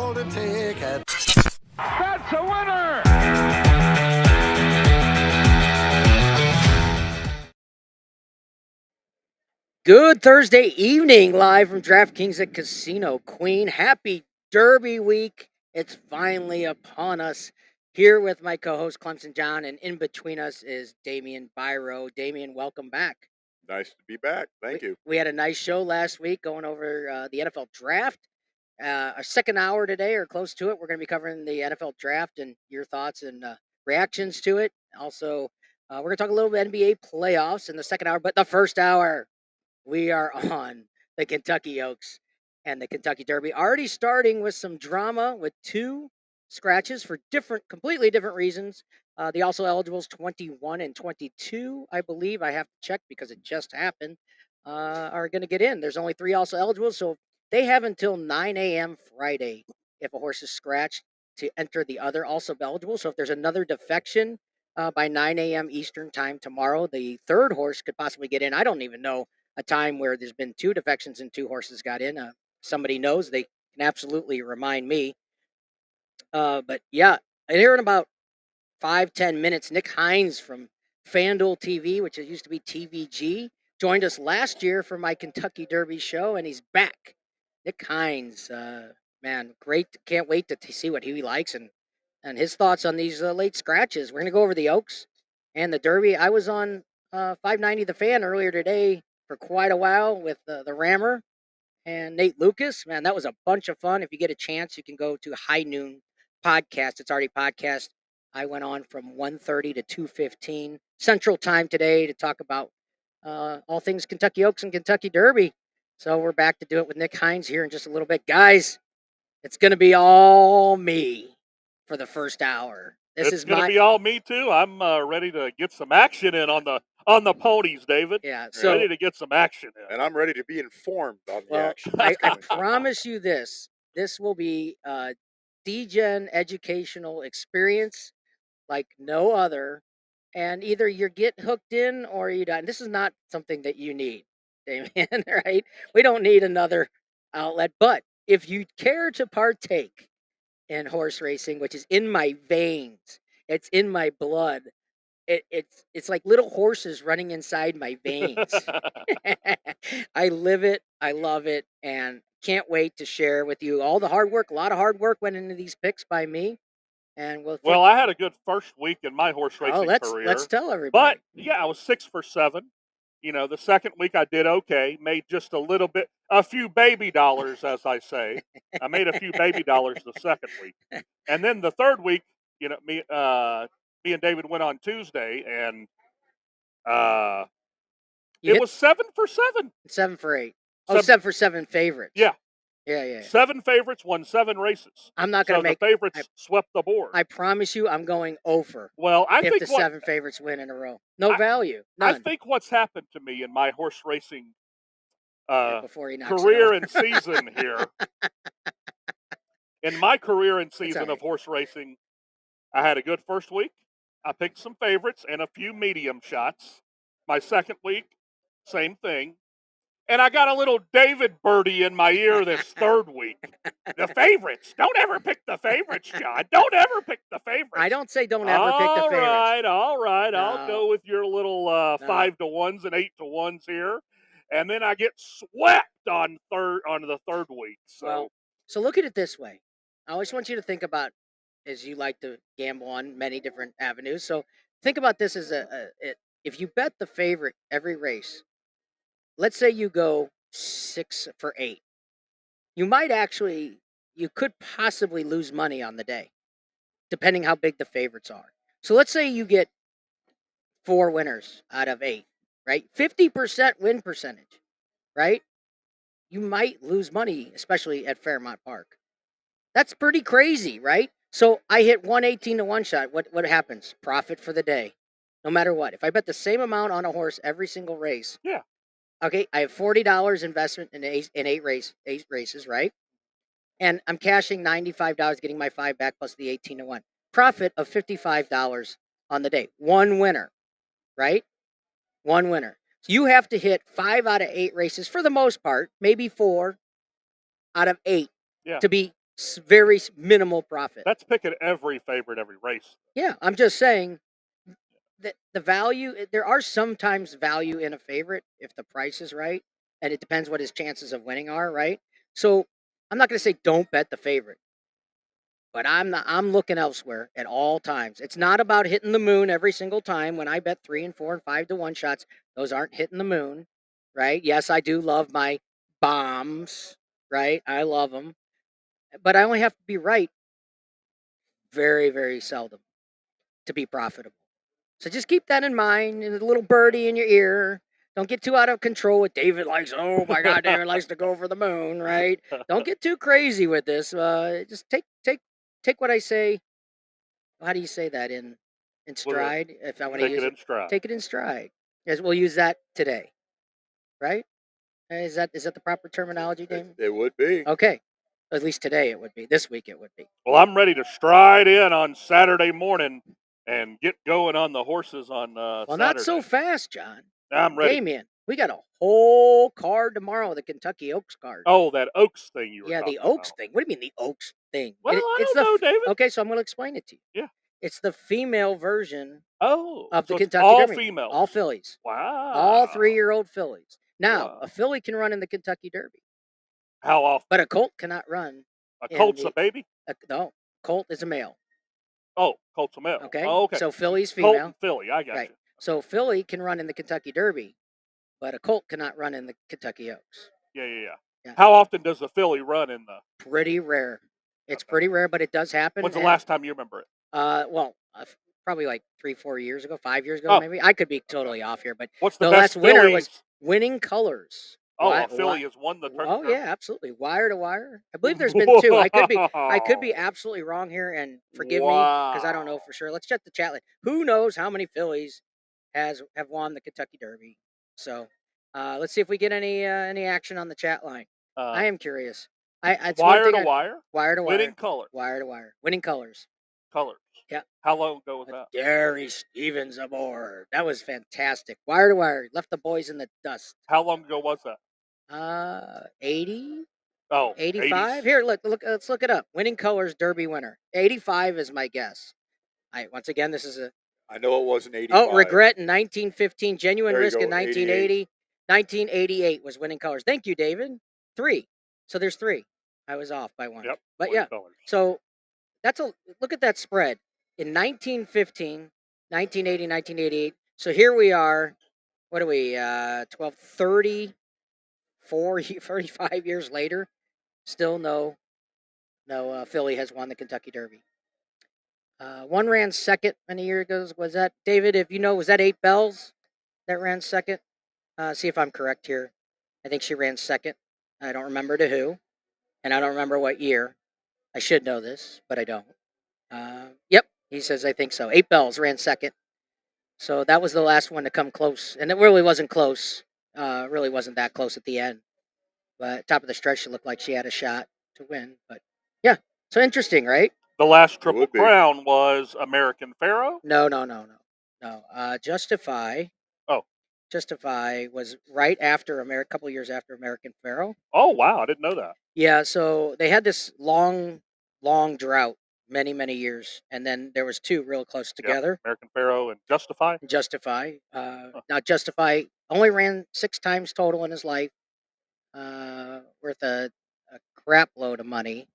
all to take it. That's a winner! Good Thursday evening, live from DraftKings at Casino Queen. Happy Derby week. It's finally upon us. Here with my co-host Clemson John, and in between us is Damian Byro. Damian, welcome back. Nice to be back. Thank you. We had a nice show last week going over the NFL draft. Our second hour today, or close to it, we're going to be covering the NFL draft and your thoughts and reactions to it. Also, we're going to talk a little bit NBA playoffs in the second hour, but the first hour, we are on the Kentucky Oaks and the Kentucky Derby. Already starting with some drama with two scratches for completely different reasons. The also eligibles 21 and 22, I believe. I have to check because it just happened. Are going to get in. There's only 3 also eligible, so they have until 9 a.m. Friday if a horse is scratched to enter the other also eligible. So if there's another defection by 9 a.m. Eastern time tomorrow, the third horse could possibly get in. I don't even know a time where there's been 2 defections and 2 horses got in. Somebody knows, they can absolutely remind me. But yeah, here in about 5-10 minutes, Nick Hines from FanDuel TV, which used to be TVG, joined us last year for my Kentucky Derby show, and he's back. Nick Hines, man, great. Can't wait to see what he likes and his thoughts on these late scratches. We're going to go over the Oaks and the Derby. I was on 590 The Fan earlier today for quite a while with the Rammer and Nate Lucas. Man, that was a bunch of fun. If you get a chance, you can go to High Noon Podcast. It's already podcast. I went on from 1:30 to 2:15 Central Time today to talk about all things Kentucky Oaks and Kentucky Derby. So we're back to do it with Nick Hines here in just a little bit. Guys, it's going to be all me for the first hour. It's going to be all me too. I'm ready to get some action in on the ponies, David. Yeah, so ready to get some action in. And I'm ready to be informed on the action. I promise you this will be a DGen educational experience like no other. And either you get hooked in or you don't. This is not something that you need, Damian, right? We don't need another outlet. But if you care to partake in horse racing, which is in my veins, it's in my blood. It's like little horses running inside my veins. I live it. I love it. And can't wait to share with you all the hard work. A lot of hard work went into these picks by me. And well, I had a good first week in my horse racing career. Let's tell everybody. But yeah, I was 6 for 7. You know, the second week I did okay, made just a few baby dollars, as I say. I made a few baby dollars the second week. And then the third week, you know, me and David went on Tuesday, and it was 7 for 7. 7 for 8. 7 for 7 favorites. Yeah. Yeah. 7 favorites won 7 races. I'm not going to make the favorites swept the board. I promise you, I'm going over. Well, I think the 7 favorites win in a row, no value. None. I think what's happened to me in my horse racing career and season here. In my career and season of horse racing, I had a good first week. I picked some favorites and a few medium shots. My second week, same thing. And I got a little David birdie in my ear this third week. The favorites. Don't ever pick the favorites, John. Don't ever pick the favorites. I don't say don't ever pick the favorites. All right. No. I'll go with your little 5-to-1s and 8-to-1s here. And then I get swept on the third week. So look at it this way. I always want you to think about, as you like to gamble on many different avenues. So think about this as if you bet the favorite every race, let's say you go 6 for 8. You could possibly lose money on the day, depending how big the favorites are. So let's say you get 4 winners out of 8, right? 50% win percentage, right? You might lose money, especially at Fairmount Park. That's pretty crazy, right? So I hit 118-to-1 shot. What happens? Profit for the day, no matter what. If I bet the same amount on a horse every single race, yeah. Okay, I have $40 investment in 8 races, right? And I'm cashing $95, getting my 5 back plus the 18-to-1. Profit of $55 on the day. One winner, right? One winner. So you have to hit 5 out of 8 races for the most part, maybe 4 out of 8 to be very minimal profit. That's picking every favorite every race. Yeah, I'm just saying that the value, there are sometimes value in a favorite if the price is right, and it depends what his chances of winning are, right? So I'm not going to say don't bet the favorite, but I'm looking elsewhere at all times. It's not about hitting the moon every single time. When I bet 3 and 4 and 5 to 1 shots, those aren't hitting the moon, right? Yes, I do love my bombs, right? I love them, but I only have to be right very, very seldom to be profitable. So just keep that in mind, and a little birdie in your ear. Don't get too out of control with David likes, oh my God, David likes to go for the moon, right? Don't get too crazy with this. Just take what I say. How do you say that in stride? If I want to Take use it it, in stride. take it in stride. Yes, we'll use that today, right? Is that the proper terminology, Damon? It would be. Okay, at least today it would be. This week it would be. Well, I'm ready to stride in on Saturday morning and get going on the horses on Well, Saturday. not so fast, John. I'm ready. Damien, we got a whole card tomorrow, the Kentucky Oaks card. Oh, that Oaks thing you were Yeah, talking the Oaks about. thing. What do you mean the Oaks thing? Well, It's I don't know, David. Okay, so I'm going to explain it to you. Yeah. It's the female version Oh, of the so it's Kentucky all Derby. females. All fillies. Wow. All 3-year-old fillies. Now, Wow. a filly can run in the Kentucky Derby, How often? but a colt cannot run. A colt's a baby? No, colt is a male. Oh, colt's a male. Okay. Oh, okay. So filly's Colt female. and filly. I got Right. you. So filly can run in the Kentucky Derby, but a colt cannot run in the Kentucky Oaks. Yeah. Yeah. How often does a filly run in the? Pretty rare. It's Okay. pretty rare, but it does happen. When's the last time you remember it? Well, probably like 3-4 years ago, 5 years ago, Oh. maybe. I could be totally off here, but What's the the best last winner fillies? was Winning Colors. Oh, a filly has won the Oh Derby. yeah, absolutely. Wire to wire. I believe there's been 2. I could be absolutely wrong here, and forgive me because I don't know for sure. Let's check the chat line. Who knows how many fillies have won the Kentucky Derby? So let's see if we get any action on the chat line. I am curious. It's wire to wire. Wire to wire. Winning color. Wire to wire. Winning Colors. Colors. Yeah. How long ago was that? Gary Stevens aboard. That was fantastic. Wire to wire. Left the boys in the dust. How long ago was that? 80? Oh, 85? 80s. Here, look, let's look it up. Winning Colors Derby winner. 85 is my guess. All right, once again, this is I know it wasn't 85. Oh, Regret in 1915. Genuine There you Risk in go, 1980. 1988 was Winning Colors. Thank you, David. 3. So there's 3. I was off by 1. Yep. But Winning yeah, Colors. so look at that spread. In 1915, 1980, 1988. So here we are. What are we? 35 years later. Still no filly has won the Kentucky Derby. One ran second many years ago. Was that, David, if you know, was that 8 Bells that ran second? See if I'm correct here. I think she ran second. I don't remember to who, and I don't remember what year. I should know this, but I don't. Yep, he says I think so. 8 Bells ran second. So that was the last one to come close, and it really wasn't close. Really wasn't that close at the end. But top of the stretch, it looked like she had a shot to win. But yeah, so interesting, right? The last Triple would be. Crown was American Pharaoh. No. Justify. Oh. Justify was right after a couple of years after American Pharaoh. Oh wow, I didn't know that. Yeah, so they had this long drought, many years, and then there was 2 real close together. American Pharaoh and Justify. Justify. Now Justify only ran 6 times total in his life, worth a crap load of money.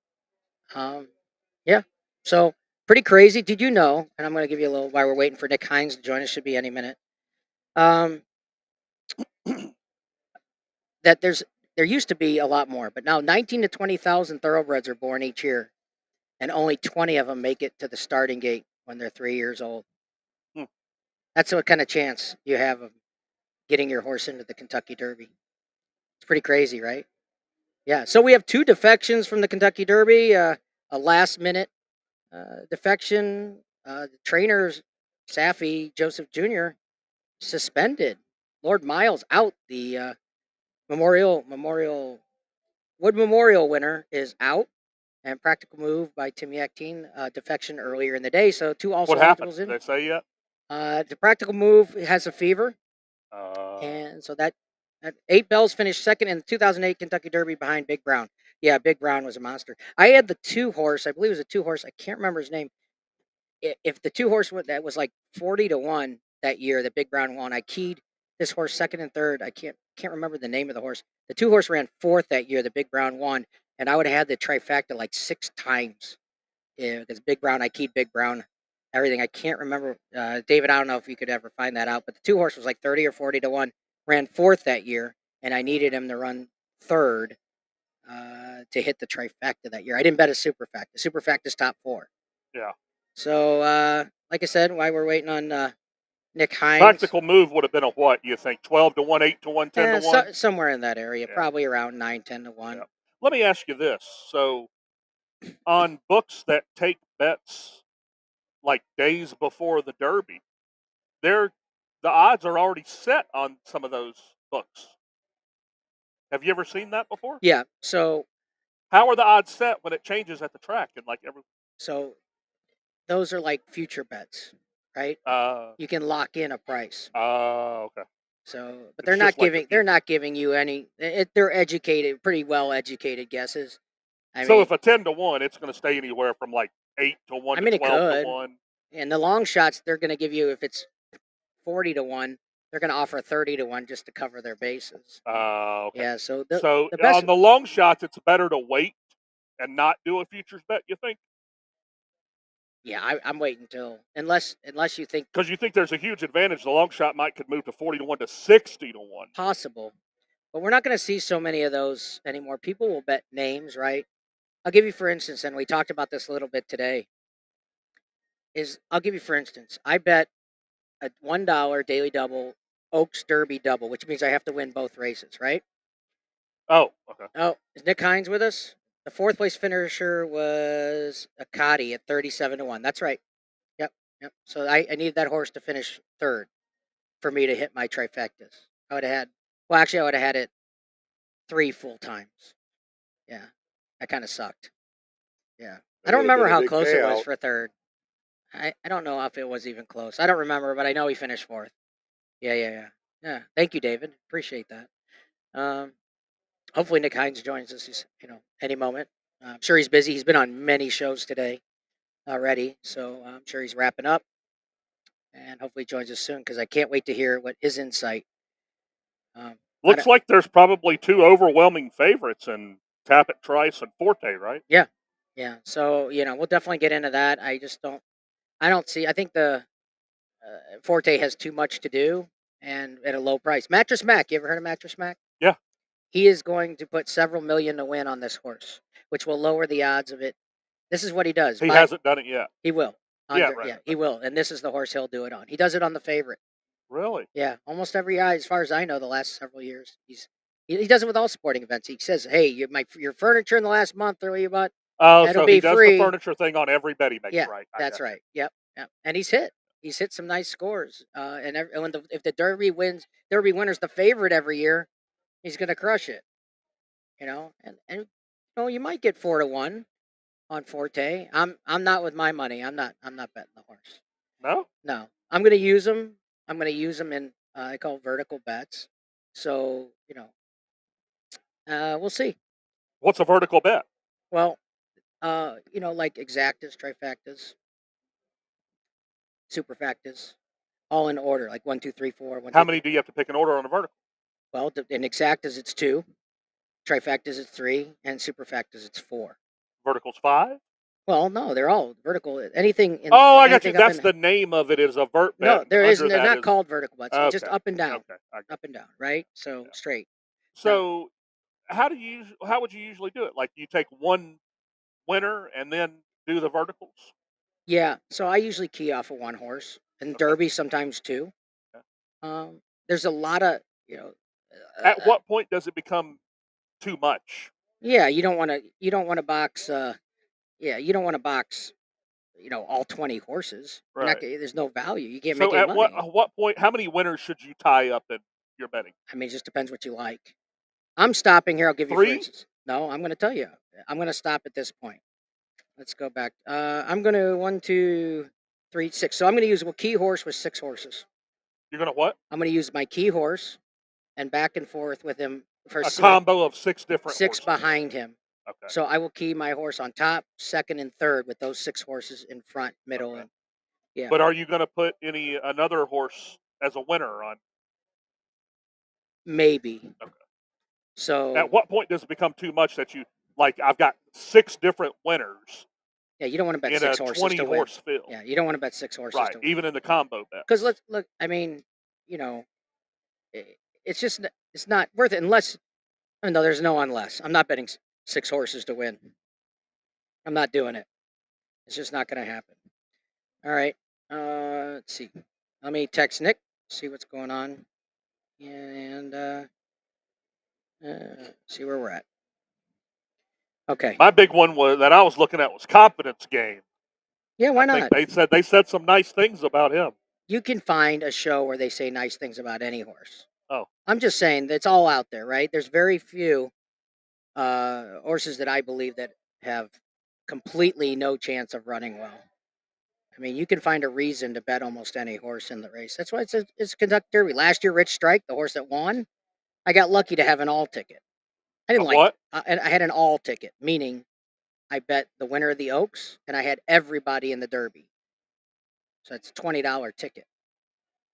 Yeah, so pretty crazy. Did you know? And I'm going to give you a little while we're waiting for Nick Hines to join us. Should be any minute. That there used to be a lot more, but now 19 to 20,000 thoroughbreds are born each year, and only 20 of them make it to the starting gate when they're 3 years old. That's what kind of chance you have of getting your horse into the Kentucky Derby. It's pretty crazy, right? Yeah. So we have 2 defections from the Kentucky Derby. A last-minute defection. The trainers, Saffie Joseph Jr., suspended. Lord Miles out. The Wood Memorial winner is out, and Practical Move by Tim Yaktine, defection earlier in the day. So 2 also What happened? eligibles in. Did they say yet? The Practical Move has a fever, and so that 8 Bells finished second in the 2008 Kentucky Derby behind Big Brown. Yeah, Big Brown was a monster. I had the 2-horse. I believe it was a 2-horse. I can't remember his name. If the 2-horse that was like 40-1 that year, that Big Brown won, I keyed this horse second and third. I can't remember the name of the horse. The 2-horse ran fourth that year. The Big Brown won, and I would have had the trifecta like 6 times. Yeah, because Big Brown, I keyed Big Brown. Everything. I can't remember. David, I don't know if you could ever find that out, but the 2-horse was like 30 or 40-1. Ran fourth that year, and I needed him to run third to hit the trifecta that year. I didn't bet a superfecta. Superfecta is top 4. Yeah. So, like I said, while we're waiting on Nick Hines, Practical move would have been a what, you think? 12-1, 8-1, 10-1? somewhere in that area, Yeah. probably around 9, 10-1. Yeah. Let me ask you this. So, on books that take bets like days before the Derby, the odds are already set on some of those books. Have you ever seen that before? Yeah. So, how are the odds set when it changes at the track and like every? So, those are like future bets, right? You can lock in a price. Okay. So, but It's they're not just like giving they're not giving you any. They're educated, pretty well educated guesses. I So mean, if a 10-1, it's going to stay anywhere from like 8-1 I mean, to it could. 12-1. And the long shots, they're going to give you, if it's 40-1, they're going to offer 30-1 just to cover their bases. Okay. Yeah. So So the best. on the long shots, it's better to wait and not do a futures bet. You think? Yeah, I'm waiting till unless you think Because you think there's a huge advantage. The long shot could move to 40-1 to 60-1. possible, but we're not going to see so many of those anymore. People will bet names, right? I'll give you, for instance, and we talked about this a little bit today. I'll give you, for instance, I bet a $1 daily double Oaks Derby double, which means I have to win both races, right? Oh, okay. Oh, is Nick Hines with us? The 4th place finisher was Akati at 37-1. That's right. Yep. So I needed that horse to finish third for me to hit my trifectas. I would have had it 3 full times. Yeah. That kind of sucked. Yeah. I don't remember how close it was for third. I don't know if it was even close. I don't remember, but I know he finished 4th. Yeah. Thank you, David. Appreciate that. Hopefully Nick Hines joins us, any moment. I'm sure he's busy. He's been on many shows today already, so I'm sure he's wrapping up. And hopefully joins us soon, because I can't wait to hear what his insight. Looks like there's probably 2 overwhelming favorites in Tapit, Trice, and Forte, right? Yeah. So we'll definitely get into that. I don't see. I think the Forte has too much to do and at a low price. Mattress Mac. You ever heard of Mattress Mac? Yeah. He is going to put several million to win on this horse, which will lower the odds of it. This is what he does. He hasn't done it yet. He will. Right. He will. And this is the horse he'll do it on. He does it on the favorite. Really? Yeah, almost every eye, as far as I know, the last several years. He does it with all sporting events. He says, "Hey, your furniture in the last month, or you bought, Oh, it'll so be he does free." the furniture thing on every bet he makes, Yeah, right? that's right. Yep. And he's hit some nice scores. And if the Derby winner's the favorite every year, he's going to crush it. And you might get 4-1 on Forte. I'm not with my money. I'm not betting the horse. No. I'm going to use them. I'm going to use them in I call vertical bets. So we'll see. What's a vertical bet? Well, like exactas, trifectas, superfectas, all in order, like 1, 2, 3, 4. 1, How 2, many do you have to pick in order on a vertical? Well, in exactas it's 2, trifectas it's 3, and superfectas it's 4. Verticals 5? Well, no, they're all vertical. Anything. I got you. That's the name of it, is a vert bet. No, there isn't. They're not called vertical bets. It's just Okay. up and down. Okay. Up and down, right? So straight. So, how would you usually do it? Like, you take one winner and then do the verticals? Yeah. So I usually key off of one horse, and Derby sometimes 2. There's a lot of At what point does it become too much? Yeah, you don't want to box. You don't want to box. All 20 horses. Right. There's no value. You can't So make any money. at what point? How many winners should you tie up in your betting? I mean, it just depends what you like. I'm stopping here. I'll give you 3? for instance. No, I'm going to tell you. I'm going to stop at this point. Let's go back. I'm going to 1, 2, 3, 6. So I'm going to use a key horse with 6 horses. You're gonna what? I'm going to use my key horse and back and forth with him for a combo of 6 different 6 horses. behind him. Okay. So I will key my horse on top, second, and third with those 6 horses in front, middle, Okay. and yeah. But are you going to put another horse as a winner on? Maybe. Okay. So At what point does it become too much that I've got 6 different winners yeah, you don't want to bet in 6 a horses 20 to win. horse field? Yeah, you don't want to bet 6 horses Right. to win. Even in the combo bet. Because let's look. I mean, you know, it's just it's not worth it unless. No, there's no unless. I'm not betting 6 horses to win. I'm not doing it. It's just not going to happen. All right. Let's see. Let me text Nick, see what's going on, and see where we're at. Okay. My big one that I was looking at was Confidence Game. Yeah, why I not? think they said some nice things about him. You can find a show where they say nice things about any horse. Oh. I'm just saying that's all out there, right? There's very few horses that I believe that have completely no chance of running well. I mean, you can find a reason to bet almost any horse in the race. That's why it's a Kentucky Derby. Last year, Rich Strike, the horse that won, I got lucky to have an all ticket. I didn't like what? And I had an all ticket, meaning I bet the winner of the Oaks, and I had everybody in the Derby. So it's a $20 ticket.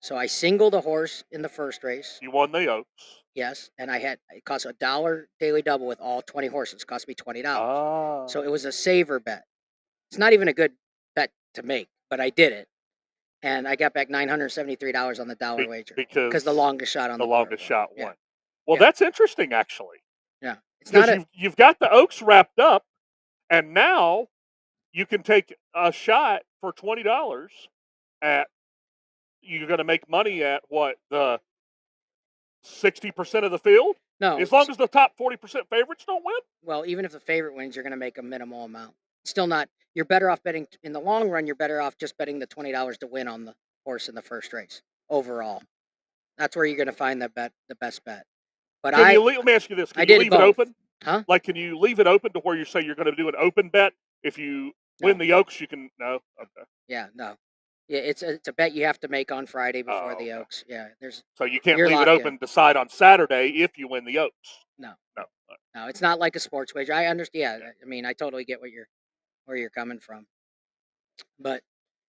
So I singled a horse in the first race. You won the Oaks. Yes, and it cost $1 daily double with all 20 horses. It cost me $20. Ah. So it was a saver bet. It's not even a good bet to make, but I did it, and I got back $973 on the dollar wager because the longest shot on the longest shot yeah. won. Well, Yeah. that's interesting, actually. Yeah, it's not. You've got the Oaks wrapped up, and now you can take a shot for $20 at. You're going to make money at what, the 60% of the field? No, as long as the top 40% favorites don't win. Well, even if the favorite wins, you're going to make a minimal amount. Still not. You're better off betting in the long run. You're better off just betting the $20 to win on the horse in the first race overall. That's where you're going to find the best bet. But let me ask you this: can you leave it open? Huh? Like, can you leave it open to where you say you're going to do an open bet? If you win the Oaks, you can. No. Okay. Yeah. No. Yeah, it's a bet you have to make on Friday before the Oaks. Yeah, so you can't leave it open. Decide on Saturday if you win the Oaks. No. No. No, it's not like a sports wager. I understand. Yeah, I mean, I totally get where you're coming from. But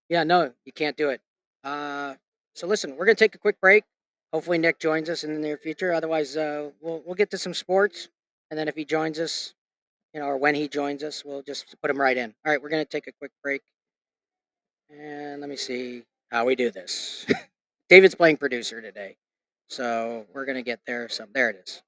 yeah, no, you can't do it. So listen, we're gonna take a quick break. Hopefully Nick joins us in the near future. Otherwise, we'll get to some sports, and then if he joins us, or when he joins us, we'll just put him right in. All right, we're gonna take a quick break. And let me see how we do this. David's playing producer today, so we're going to get there. There it is.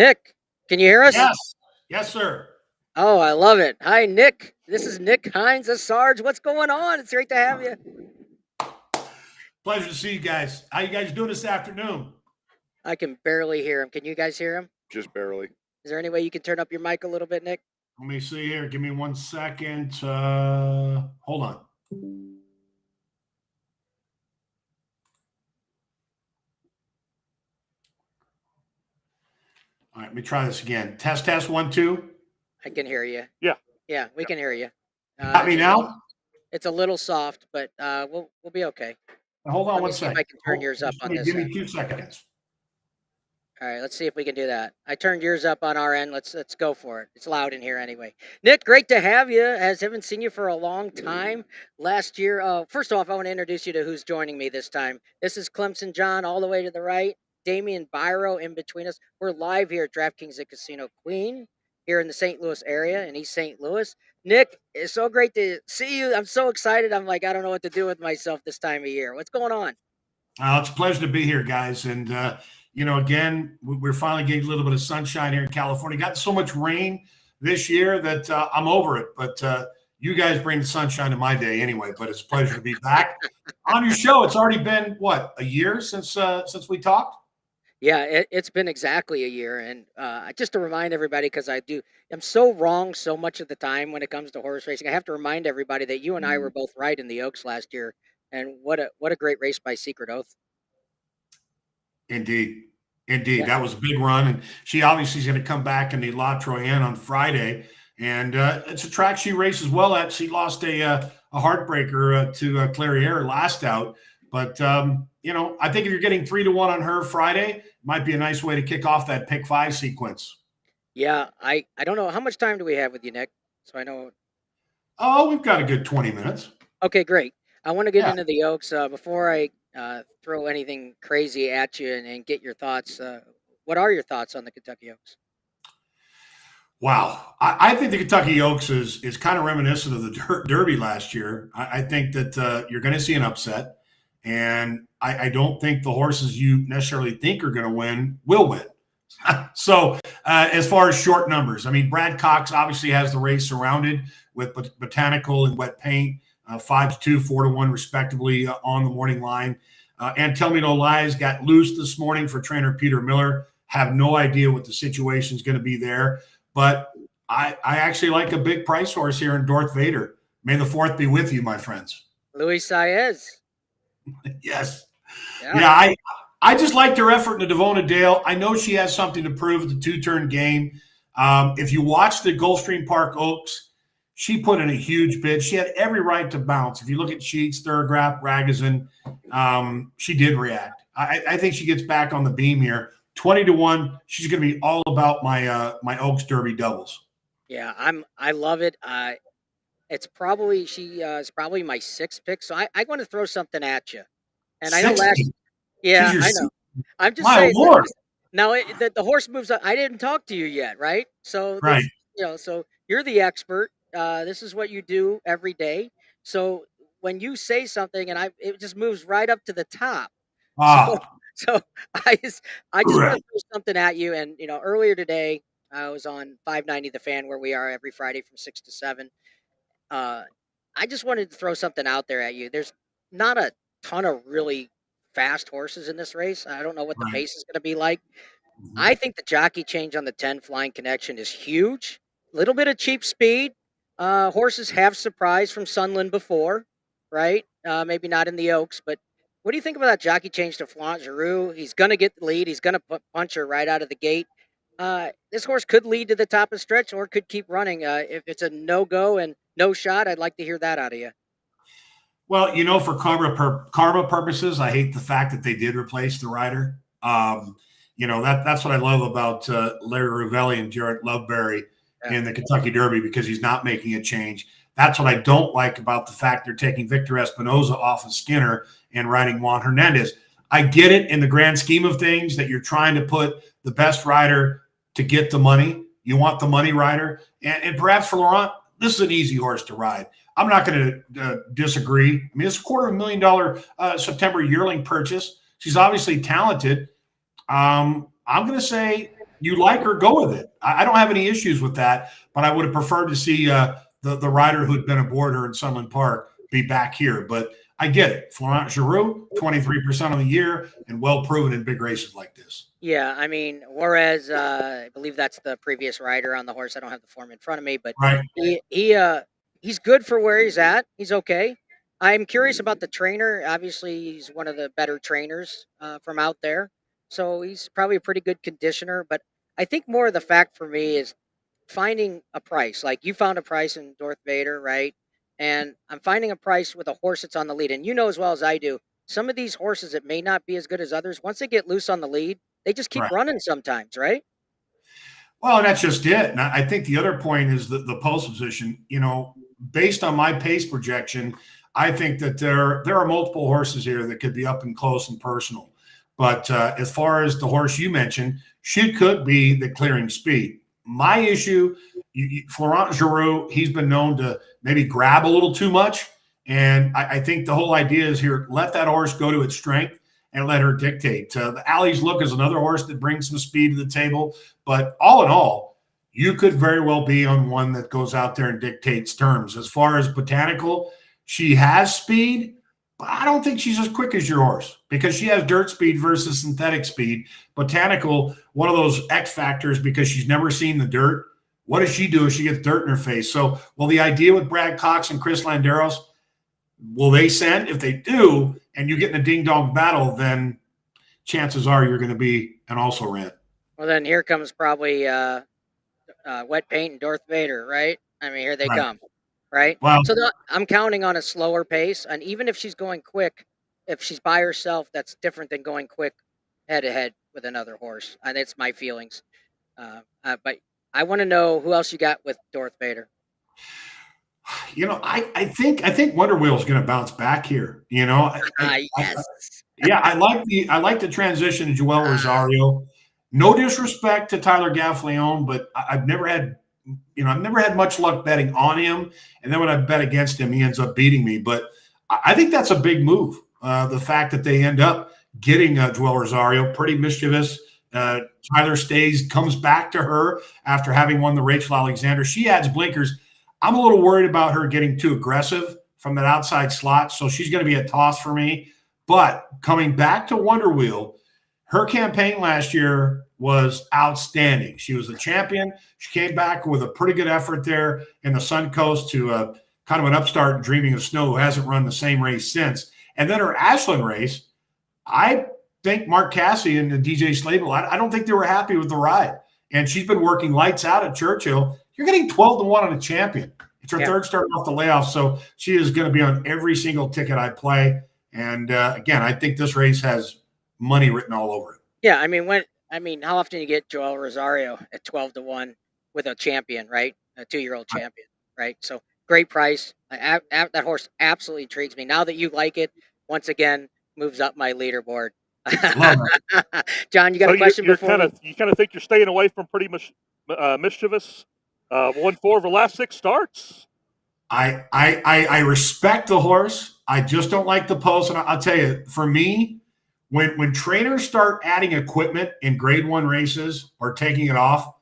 Nick, can you hear us? Yes. Yes, sir. Oh, I love it. Hi, Nick. This is Nick Hines of Sarge. What's going on? It's great to have you. Pleasure to see you guys. How you guys doing this afternoon? I can barely hear him. Can you guys hear him? Just barely. Is there any way you can turn up your mic a little bit, Nick? Let me see here. Give me 1 second. Hold on. All right, let me try this again. Test, 1, 2. I can hear you. Yeah. Yeah, we can hear you. Got me now? It's a little soft, but we'll be okay. Hold on Let me 1 see if second. I can turn yours up on this Give me end. 2 seconds. All right, let's see if we can do that. I turned yours up on our end. Let's go for it. It's loud in here anyway. Nick, great to have you. Haven't seen you for a long time. Last year, first off, I want to introduce you to who's joining me this time. This is Clemson John, all the way to the right. Damian Byro in between us. We're live here at DraftKings at Casino Queen here in the St. Louis area in East St. Louis. Nick, it's so great to see you. I'm so excited. I'm like, I don't know what to do with myself this time of year. What's going on? It's a pleasure to be here, guys. And, again, we're finally getting a little bit of sunshine here in California. Got so much rain this year that I'm over it. But you guys bring the sunshine to my day anyway. But it's a pleasure to be back on your show. It's already been, a year since we talked? Yeah, it's been exactly a year. And just to remind everybody, because I'm so wrong so much of the time when it comes to horse racing. I have to remind everybody that you and I were both right in the Oaks last year. And what a great race by Secret Oath. Indeed. Yeah. That was a big run. And she obviously is going to come back in the La Troyenne on Friday. And it's a track she races well at. She lost a heartbreaker to Clairiere last out. But, I think if you're getting 3-1 on her Friday, might be a nice way to kick off that pick 5 sequence. Yeah, I don't know. How much time do we have with you, Nick? So I know. Oh, we've got a good 20 minutes. Okay, great. I want to get into the Oaks. Before I throw anything crazy at you and get your thoughts, what are your thoughts on the Kentucky Oaks? Wow. I think the Kentucky Oaks is kind of reminiscent of the Derby last year. I think that you're going to see an upset. And I don't think the horses you necessarily think are going to win will win. So as far as short numbers, I mean, Brad Cox obviously has the race surrounded with Botanical and Wet Paint, 5-2, 4-1 respectively on the morning line. And Tell Me No Lies got loose this morning for trainer Peter Miller. Have no idea what the situation is going to be there. But I actually like a big price horse here in Darth Vader. May the 4th be with you, my friends. Luis Saez. Yes. Yeah, I just liked her effort in the Devona Dale. I know she has something to prove at the 2-turn game. If you watch the Gulfstream Park Oaks, she put in a huge bid. She had every right to bounce. If you look at Sheets, Thurgrap, Ragozin, she did react. I think she gets back on the beam here. 20-1. She's going to be all about my Oaks Derby doubles. Yeah, I love it. It's probably is probably my 6th pick. So I want to throw something at you. And I know I know. I'm just saying. Lord. Now the horse moves up. I didn't talk to you yet, right? So right. So you're the expert. This is what you do every day. So when you say something and it just moves right up to the top. So I just want to throw something at you. And earlier today I was on 590 The Fan, where we are every Friday from 6 to 7. I just wanted to throw something out there at you. There's not a ton of really fast horses in this race. I don't know what the pace is going to be like. Mm-hmm. I think the jockey change on the 10 Flying Connection is huge. A little bit of cheap speed. Horses have surprised from Sunland before, right? Maybe not in the Oaks, but what do you think about that jockey change to Flaunt Giroux? He's going to get the lead. He's going to punch her right out of the gate. This horse could lead to the top of the stretch or could keep running. If it's a no-go and no shot, I'd like to hear that out of you. Well, for karma purposes, I hate the fact that they did replace the rider. That's what I love about Larry Rivelli and Jarrett Loveberry in the Kentucky Derby, because he's not making a change. That's what I don't like about the fact they're taking Victor Espinoza off of Skinner and riding Juan Hernandez. I get it in the grand scheme of things that you're trying to put the best rider to get the money. You want the money rider. And perhaps for Laurent, this is an easy horse to ride. I'm not going to disagree. I mean, it's a $250,000 September yearling purchase. She's obviously talented. I'm going to say you like her, go with it. I don't have any issues with that, but I would have preferred to see the rider who had been aboard her in Sunland Park be back here. But I get it. Florent Geroux, 23% on the year, and well proven in big races like this. Yeah, I mean, Juarez, I believe that's the previous rider on the horse. I don't have the form in front of me, but Right. he's good for where he's at. He's okay. I'm curious about the trainer. Obviously, he's one of the better trainers from out there, so he's probably a pretty good conditioner. But I think more of the fact for me is finding a price. Like you found a price in Darth Vader, right? And I'm finding a price with a horse that's on the lead. And you know as well as I do, some of these horses that may not be as good as others, once they get loose on the lead, they just keep Right. running sometimes, right? Well, and that's just it. And I think the other point is the post position. You know, based on my pace projection, I think that there are multiple horses here that could be up and close and personal. But as far as the horse you mentioned, she could be the clearing speed. My issue, Florent Geroux, he's been known to maybe grab a little too much. And I think the whole idea is here, let that horse go to its strength and let her dictate. The Alley's Look is another horse that brings some speed to the table. But all in all, you could very well be on one that goes out there and dictates terms. As far as Botanical, she has speed, but I don't think she's as quick as your horse because she has dirt speed versus synthetic speed. Botanical, one of those X factors because she's never seen the dirt. What does she do if she gets dirt in her face? So, well, the idea with Brad Cox and Chris Landeros, will they send? If they do, and you get in a ding-dong battle, then chances are you're going to be an also ran. Well, then here comes probably Wet Paint and Darth Vader, right? I mean, here they Right. come, right? Well, So I'm counting on a slower pace. And even if she's going quick, if she's by herself, that's different than going quick head-to-head with another horse. And it's my feelings. But I want to know who else you got with Darth Vader. you know, I think Wonder Wheel is going to bounce back here. You know, Yes. yeah, I like the transition to Joel Rosario. No disrespect to Tyler Gaffleone, but I've never had much luck betting on him. And then when I bet against him, he ends up beating me. But I think that's a big move. The fact that they end up getting Joel Rosario, pretty mischievous. Tyler comes back to her after having won the Rachel Alexander. She adds blinkers. I'm a little worried about her getting too aggressive from that outside slot, so she's going to be a toss for me. But coming back to Wonder Wheel, her campaign last year was outstanding. She was the champion. She came back with a pretty good effort there in the Suncoast to kind of an upstart Dreaming of Snow who hasn't run the same race since. And then her Ashland race, I think Mark Cassidy and the DJ Slaybill, I don't think they were happy with the ride. And she's been working lights out at Churchill. You're getting 12-1 on a champion. It's her third start off the layoff, so she is going to be on every single ticket I play. And again, I think this race has money written all over it. Yeah, I mean, how often you get Joel Rosario at 12-1 with a champion, right? A 2-year-old champion, right? So great price. That horse absolutely intrigues me. Now that you like it, once again, moves up my leaderboard. Love John, you got a question you before? kind of think you're staying away from pretty mischievous. Won 4 of her last 6 starts. I respect the horse. I just don't like the post. And I'll tell you, for me, when trainers start adding equipment in grade 1 races or taking it off,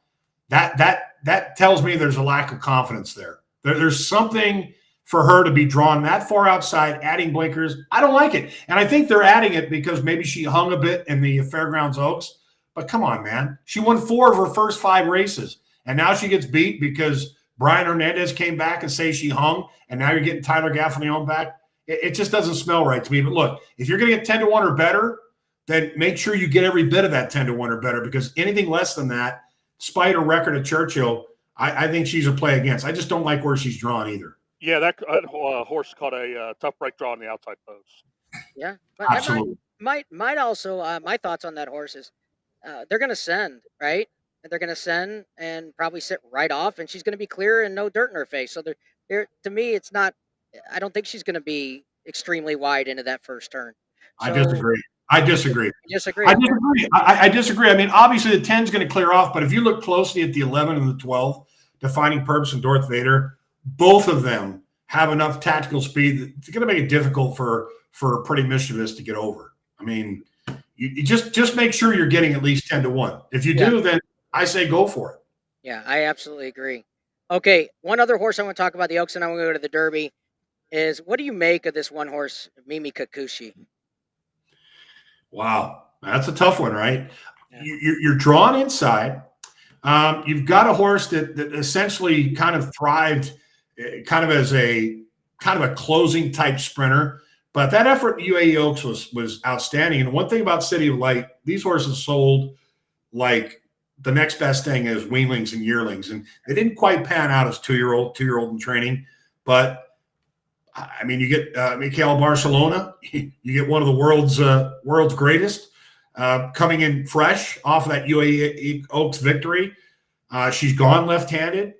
that tells me there's a lack of confidence there. There's something for her to be drawn that far outside, adding blinkers. I don't like it. And I think they're adding it because maybe she hung a bit in the Fairgrounds Oaks. But come on, man. She won 4 of her first 5 races. And now she gets beat because Brian Hernandez came back and say she hung. And now you're getting Tyler Gaffleone back. It just doesn't smell right to me. But look, if you're going to get 10-1 or better, then make sure you get every bit of that 10-1 or better, because anything less than that, despite her record at Churchill, I think she's a play against. I just don't like where she's drawn either. Yeah, that horse caught a tough break draw on the outside post. Yeah, but Absolutely. I might also my thoughts on that horse is they're going to send, right? They're going to send and probably sit right off, and she's going to be clear and no dirt in her face. So they're to me, it's not. I don't think she's going to be extremely wide into that first turn. I disagree. I disagree. You disagree? I disagree. I mean, obviously the 10 is going to clear off, but if you look closely at the 11 and the 12, Defining Purpose and Darth Vader, both of them have enough tactical speed that it's going to make it difficult for Pretty Mischievous to get over. I mean, you just make sure you're getting at least 10-1. If you do, then I say go for it. Yeah, I absolutely agree. Okay, one other horse I want to talk about the Oaks, and I'm going to go to the Derby. Is what do you make of this one horse, Mimi Kikuchi? Wow, that's a tough one, right? Yeah. You're drawn inside. You've got a horse that essentially kind of thrived, kind of as a closing type sprinter. But that effort at UAE Oaks was outstanding. And one thing about City of Light, these horses sold like the next best thing is weanlings and yearlings, and they didn't quite pan out as two-year-old in training. But I mean, you get Michael Barcelona, you get one of the world's greatest coming in fresh off of that UAE Oaks victory. She's gone left-handed.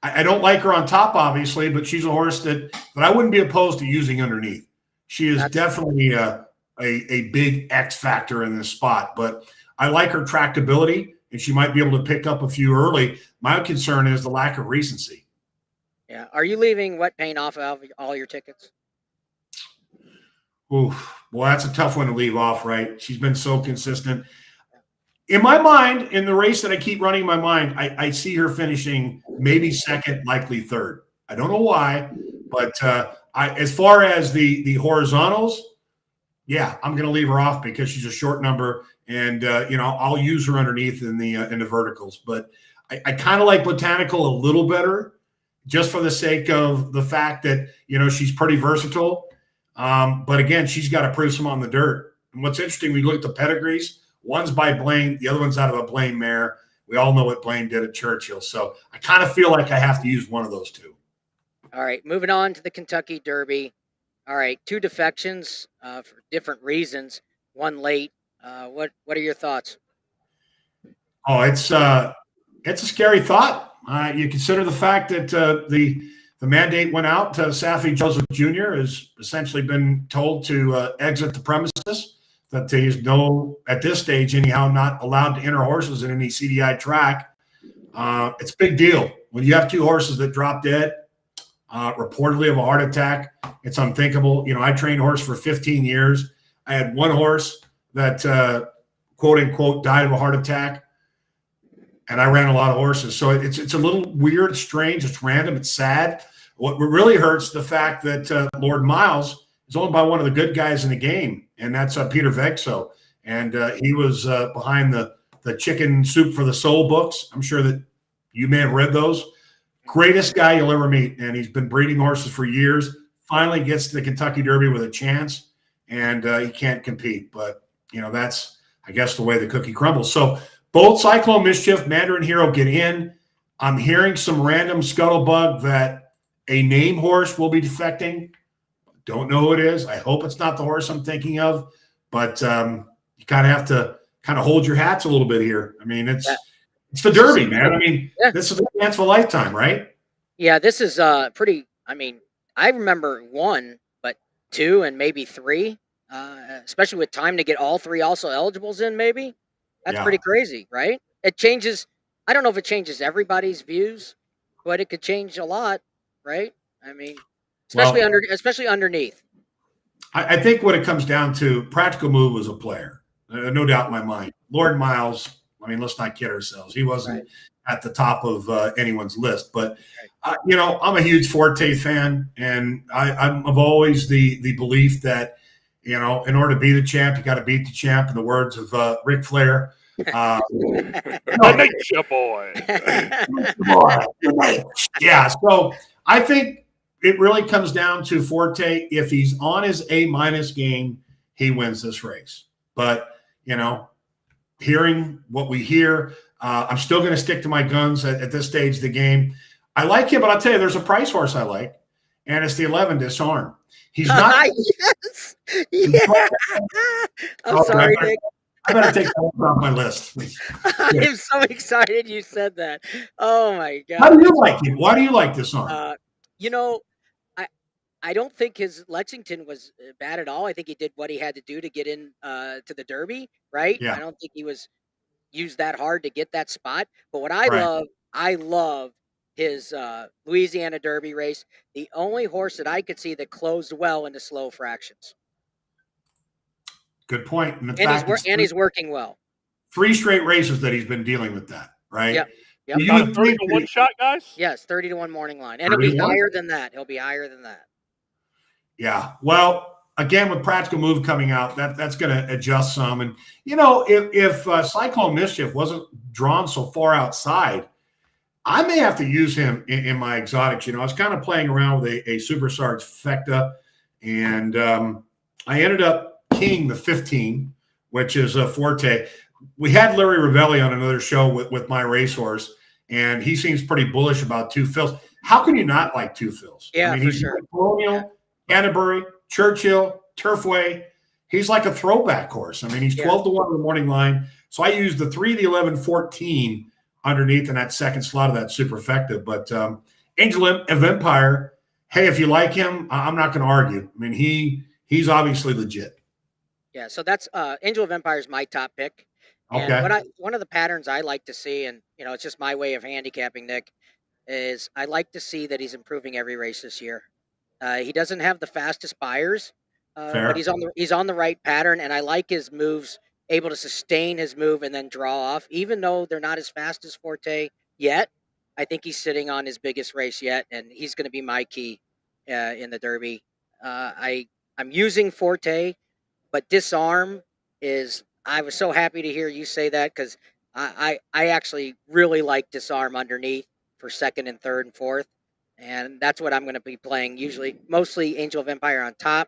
I don't like her on top, obviously, but she's a horse that I wouldn't be opposed to using underneath. She is definitely a big X factor in this spot, but I like her tractability, and she might be able to pick up a few early. My concern is the lack of recency. Yeah. Are you leaving Wet Paint off of all your tickets? Ooh, well, that's a tough one to leave off, right? She's been so consistent. In my mind, in the race that I keep running in my mind, I see her finishing maybe second, likely third. I don't know why, but as far as the horizontals, yeah, I'm going to leave her off because she's a short number, and I'll use her underneath in the verticals. But I kind of like Botanical a little better, just for the sake of the fact that she's pretty versatile. But again, she's got to prove some on the dirt. And what's interesting, we look at the pedigrees. One's by Blaine, the other one's out of a Blaine mare. We all know what Blaine did at Churchill. So I kind of feel like I have to use one of those two. All right, moving on to the Kentucky Derby. All right, 2 defections for different reasons. One late. What are your thoughts? Oh, it's a scary thought. You consider the fact that the mandate went out to Safi Joseph Jr. has essentially been told to exit the premises. That he is at this stage anyhow, not allowed to enter horses in any CDI track. It's a big deal. When you have 2 horses that drop dead, reportedly of a heart attack, it's unthinkable. I trained horse for 15 years. I had one horse that, quote unquote, died of a heart attack, and I ran a lot of horses. So it's a little weird, strange, it's random, it's sad. What really hurts the fact that Lord Miles is owned by one of the good guys in the game, and that's Peter Vexo. And he was behind the Chicken Soup for the Soul books. I'm sure that you may have read those. Greatest guy you'll ever meet, and he's been breeding horses for years. Finally gets to the Kentucky Derby with a chance, and he can't compete. But, that's, I guess, the way the cookie crumbles. So both Cyclone Mischief, Mandarin Hero get in. I'm hearing some random scuttlebutt that a name horse will be defecting. Don't know who it is. I hope it's not the horse I'm thinking of, but you kind of have to hold your hats a little bit here. I mean, it's the Derby, man. I mean, this is the chance of a lifetime, right? Yeah, this is pretty. I mean, I remember 1, but 2 and maybe 3, especially with time to get all 3 also eligibles in. Maybe that's pretty crazy, right? It changes. I don't know if it changes everybody's views, but it could change a lot, right? I mean, especially underneath. I think what it comes down to, Practical Move was a player, no doubt in my mind. Lord Miles, I mean, let's not kid ourselves. He wasn't at the top of anyone's list, but I'm a huge Forte fan, and I'm of always the belief that in order to be the champ, you got to beat the champ. In the words of Ric Flair, Nature boy. Yeah, so I think it really comes down to Forte. If he's on his A- game, he wins this race. But, hearing what we hear, I'm still going to stick to my guns at this stage of the game. I like him, but I'll tell you, there's a price horse I like, and it's the 11 Disarm. He's not. Yes. I'm sorry, Nick. I better take that one off my list. I'm so excited you said that. Oh my God. How do you like him? Why do you like Disarm? I don't think his Lexington was bad at all. I think he did what he had to do to get in to the Derby, right? Yeah. I don't think he was used that hard to get that spot. But what I love his Louisiana Derby race. The only horse that I could see that closed well into slow fractions. Good point. And he's working well. 3 straight races that he's been dealing with that, right? Yep. Yep. You Got a would 30 think to that 1 shot, guys? Yes, 30 to 1 morning line. And it'll be 31? higher than that. He'll be higher than that. Yeah. Well, again, with Practical Move coming out, that's going to adjust some. And, if Cyclone Mischief wasn't drawn so far outside, I may have to use him in my exotics. I was kind of playing around with a Super Sarge Fecta, and I ended up keying the 15, which is a Forte. We had Larry Ravelli on another show with my racehorse, and he seems pretty bullish about 2 fills. How can you not like 2 fills? Yeah, for he's sure. Colonial, Canterbury, Churchill, Turfway. He's like a throwback horse. He's 12 to 1 in the morning line. So I used the 3, the 11, 14 underneath in that second slot of that superfecta. But Angel of Empire, hey, if you like him, I'm not going to argue. He's obviously legit. Yeah, so that's Angel of Empire is my top pick. And Okay. one of the patterns I like to see, and it's just my way of handicapping, Nick, is I like to see that he's improving every race this year. He doesn't have the fastest buyers, Fair. but he's on the right pattern, and I like his moves, able to sustain his move and then draw off, even though they're not as fast as Forte yet. I think he's sitting on his biggest race yet, and he's going to be my key in the Derby. I'm using Forte, but Disarm is. I was so happy to hear you say that because I actually really like Disarm underneath for second and third and fourth. And that's what I'm going to be playing usually, mostly Angel of Empire on top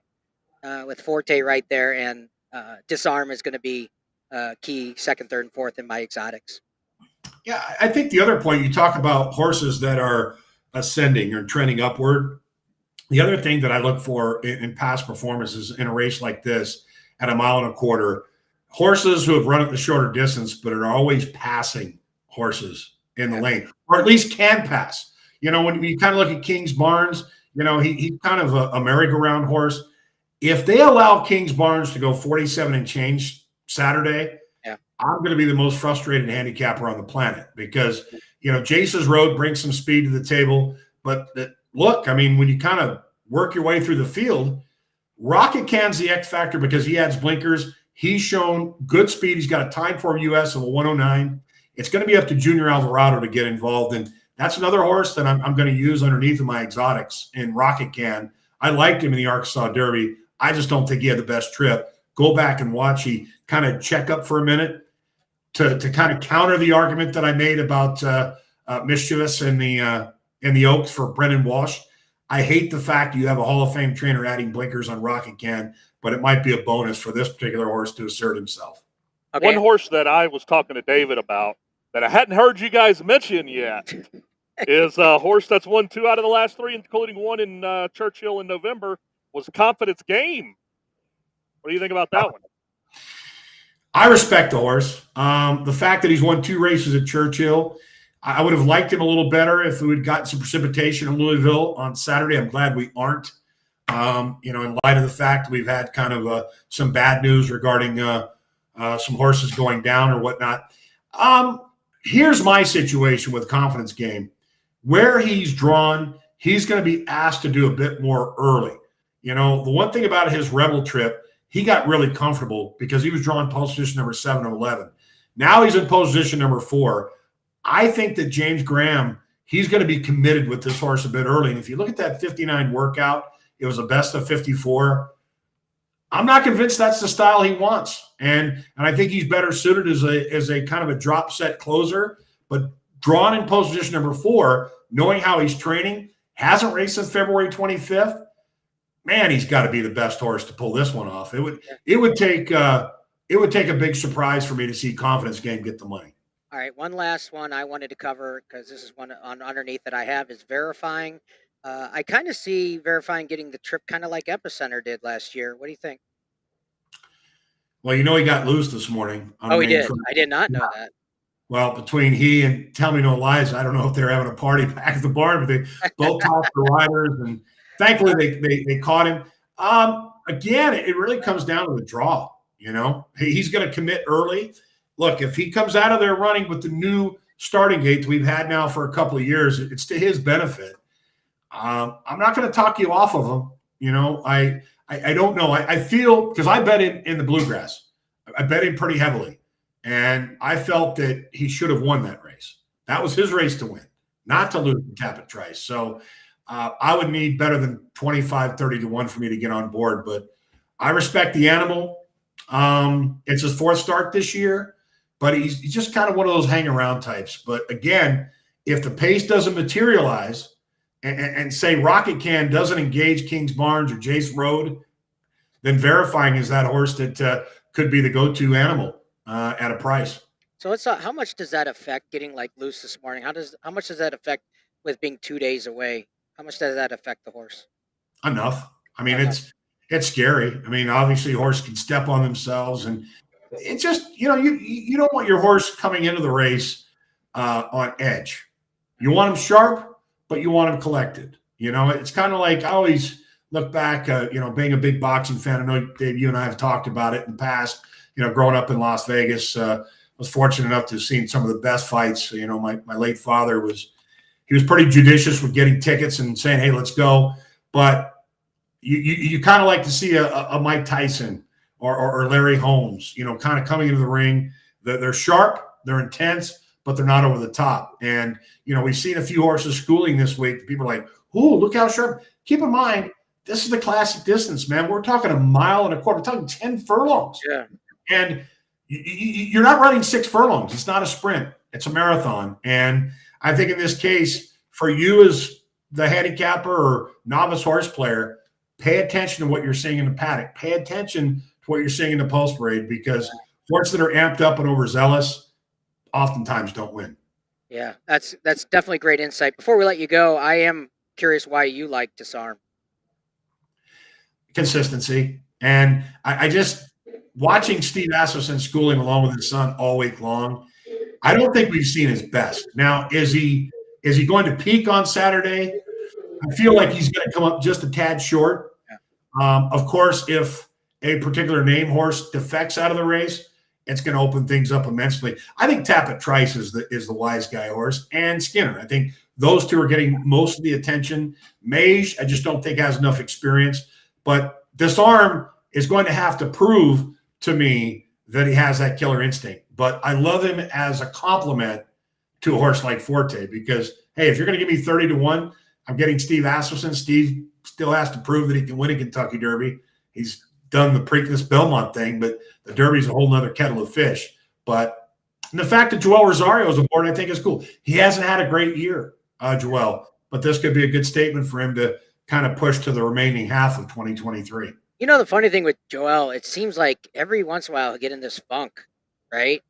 with Forte right there. And Disarm is going to be key second, third, and fourth in my exotics. Yeah, I think the other point, you talk about horses that are ascending or trending upward. The other thing that I look for in past performances in a race like this at 1.25 miles, horses who have run at the shorter distance but are always passing horses in the lane, or at least can pass. When you kind of look at King's Barnes, he's kind of a merry-go-round horse. If they allow King's Barnes to go 47 and change Saturday, I'm going to be the most frustrated handicapper on the planet because, Jace's Road brings some speed to the table. But look, when you kind of work your way through the field, Rocket Can's the X factor because he adds blinkers. He's shown good speed. He's got a time for US of a 109. It's going to be up to Junior Alvarado to get involved. And that's another horse that I'm going to use underneath of my exotics in Rocket Can. I liked him in the Arkansas Derby. I just don't think he had the best trip. Go back and watch. He kind of check up for a minute to kind of counter the argument that I made about Mischievous in the Oaks for Brendan Walsh. I hate the fact you have a Hall of Fame trainer adding blinkers on Rocket Can, but it might be a bonus for this particular horse to assert himself. Okay. One horse that I was talking to David about that I hadn't heard you guys mention yet is a horse that's won 2 out of the last 3, including one in Churchill in November, was Confidence Game. What do you think about that one? I respect the horse. The fact that he's won 2 races at Churchill, I would have liked him a little better if we had gotten some precipitation in Louisville on Saturday. I'm glad we aren't. In light of the fact we've had kind of some bad news regarding some horses going down or whatnot. Here's my situation with Confidence Game. Where he's drawn, he's going to be asked to do a bit more early. The one thing about his Rebel trip, he got really comfortable because he was drawn pole position number 7 and 11. Now he's in pole position number 4. I think that James Graham, he's going to be committed with this horse a bit early. And if you look at that 59 workout, it was a best of 54. I'm not convinced that's the style he wants. And I think he's better suited as a kind of a drop set closer, but drawn in pole position number 4, knowing how he's training, hasn't raced since February 25th. Man, he's got to be the best horse to pull this one off. It would take a big surprise for me to see Confidence Game get the money. All right, one last one I wanted to cover because this is one on underneath that I have is Verifying. I kind of see Verifying getting the trip kind of like Epicenter did last year. What do you think? Well, he got loose this morning. Oh, he did. I did not know that. Well, between he and Tell Me No Lies, I don't know if they're having a party back at the barn, but they both tossed the riders, and thankfully they caught him. Again, it really comes down to the draw. He's going to commit early. Look, if he comes out of there running with the new starting gate that we've had now for a couple of years, it's to his benefit. I'm not going to talk you off of him. I don't know. I feel because I bet in the Bluegrass. I bet him pretty heavily. And I felt that he should have won that race. That was his race to win, not to lose to Tapit Trice. So I would need better than 25, 30 to 1 for me to get on board. But I respect the animal. It's his 4th start this year, but he's just kind of one of those hang around types. But again, if the pace doesn't materialize and say Rocket Can doesn't engage Kings Barnes or Jace Road, then Verifying is that horse that could be the go-to animal at a price. So it's how much does that affect getting like loose this morning? How much does that affect with being 2 days away? How much does that affect the horse? Enough. I mean, Enough. it's scary. I mean, obviously, horse can step on themselves, and it just you don't want your horse coming into the race on edge. You want him sharp, but you want him collected. It's kind of like I always look back. Being a big boxing fan, I know Dave, you and I have talked about it in the past. Growing up in Las Vegas, was fortunate enough to have seen some of the best fights. My late father was pretty judicious with getting tickets and saying, "Hey, let's go." But you kind of like to see a Mike Tyson or Larry Holmes, kind of coming into the ring. They're sharp, they're intense, but they're not over the top. And we've seen a few horses schooling this week. People are like, "Ooh, look how sharp!" Keep in mind, this is the classic distance, man. We're talking 1.25 miles. We're talking 10 furlongs. Yeah. And you're not running 6 furlongs. It's not a sprint. It's a marathon. And I think in this case, for you as the handicapper or novice horse player, pay attention to what you're seeing in the paddock. Pay attention to what you're seeing in the post parade, because horses that are amped up and overzealous oftentimes don't win. Yeah, that's definitely great insight. Before we let you go, I am curious why you like Disarm. Consistency. And I just watching Steve Asmussen schooling along with his son all week long, I don't think we've seen his best. Now, is he going to peak on Saturday? I feel like he's going to come up just a tad short. Of course, if a particular name horse defects out of the race, it's going to open things up immensely. I think Tapit Trice is the wise guy horse, and Skinner. I think those two are getting most of the attention. Mage, I just don't think has enough experience. But Disarm is going to have to prove to me that he has that killer instinct. But I love him as a compliment to a horse like Forte, because, hey, if you're going to give me 30 to 1, I'm getting Steve Asmussen. Steve still has to prove that he can win a Kentucky Derby. He's done the Preakness Belmont thing, but the Derby's a whole nother kettle of fish. But the fact that Joel Rosario is aboard, I think is cool. He hasn't had a great year, Joel, but this could be a good statement for him to kind of push to the remaining half of 2023. The funny thing with Joel, it seems like every once in a while he'll get in this funk, right?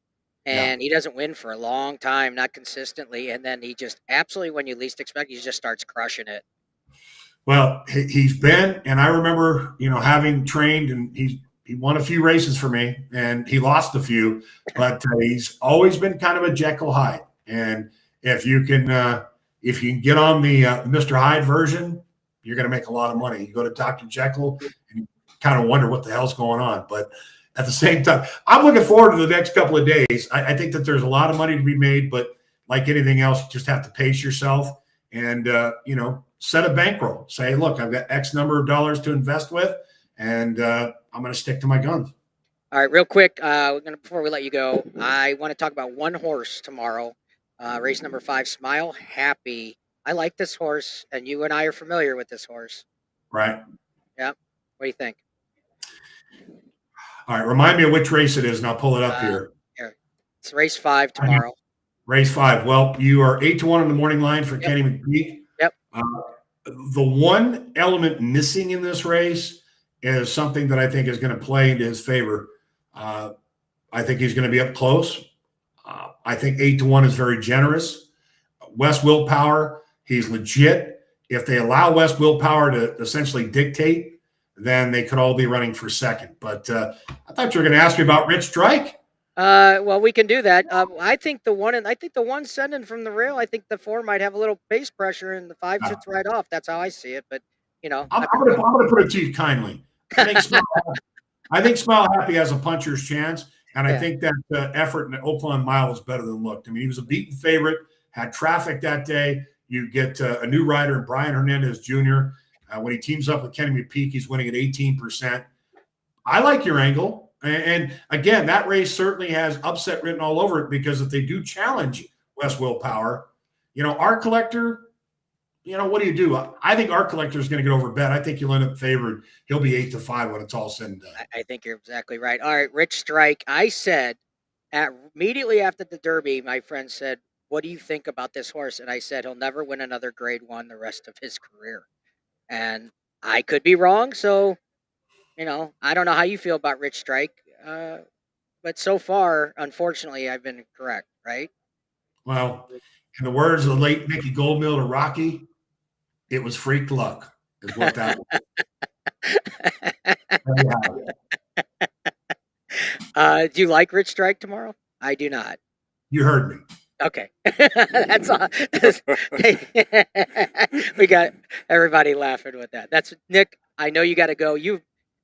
And he doesn't win for a long time, not consistently. And then he just absolutely, when you least expect, he just starts crushing it. Well, he's been, and I remember, having trained, and he won a few races for me, and he lost a few, but he's always been kind of a Jekyll Hyde. And if you can get on the Mr. Hyde version, you're going to make a lot of money. You go to Dr. Jekyll and you kind of wonder what the hell's going on. But at the same time, I'm looking forward to the next couple of days. I think that there's a lot of money to be made, but like anything else, you just have to pace yourself and, set a bankroll. Say, look, I've got X number of dollars to invest with, and I'm going to stick to my guns. All right, real quick, before we let you go, I want to talk about one horse tomorrow, race number 5, Smile Happy. I like this horse, and you and I are familiar with this horse. Right. Yeah. What do you think? All right, remind me of which race it is, and I'll pull it up here. It's race 5 tomorrow. Race 5. Well, you are 8 to 1 on the morning line for Kenny McPeak. Yep. The one element missing in this race is something that I think is going to play into his favor. I think he's going to be up close. I think 8 to 1 is very generous. West Willpower, he's legit. If they allow West Willpower to essentially dictate, then they could all be running for second. But I thought you were going to ask me about Rich Strike. Well, we can do that. I think the one sending from the rail, I think the 4 might have a little pace pressure, and the 5 sits right off. That's how I see it. But I'm going to put it to you kindly. I think Smile Happy has a puncher's chance, and I think that effort in the Oakland Mile is better than looked. I mean, he was a beaten favorite, had traffic that day. You get a new rider, Brian Hernandez Jr. When he teams up with Kenny McPeak, he's winning at 18%. I like your angle. And again, that race certainly has upset written all over it because if they do challenge Wes Willpower, our collector, what do you do? I think our collector is going to get overbet. I think he'll end up favored. He'll be 8-5 when it's all said and done. I think you're exactly right. All right, Rich Strike. I said immediately after the Derby, my friend said, "What do you think about this horse?" And I said, "He'll never win another Grade 1 the rest of his career." And I could be wrong. So, I don't know how you feel about Rich Strike. But so far, unfortunately, I've been correct, right? Well, in the words of the late Mickey Goldmill to Rocky, it was freak luck, is what that was. Do you like Rich Strike tomorrow? I do not. You heard me. Okay. That's all. We got everybody laughing with that. That's Nick. I know you got to go.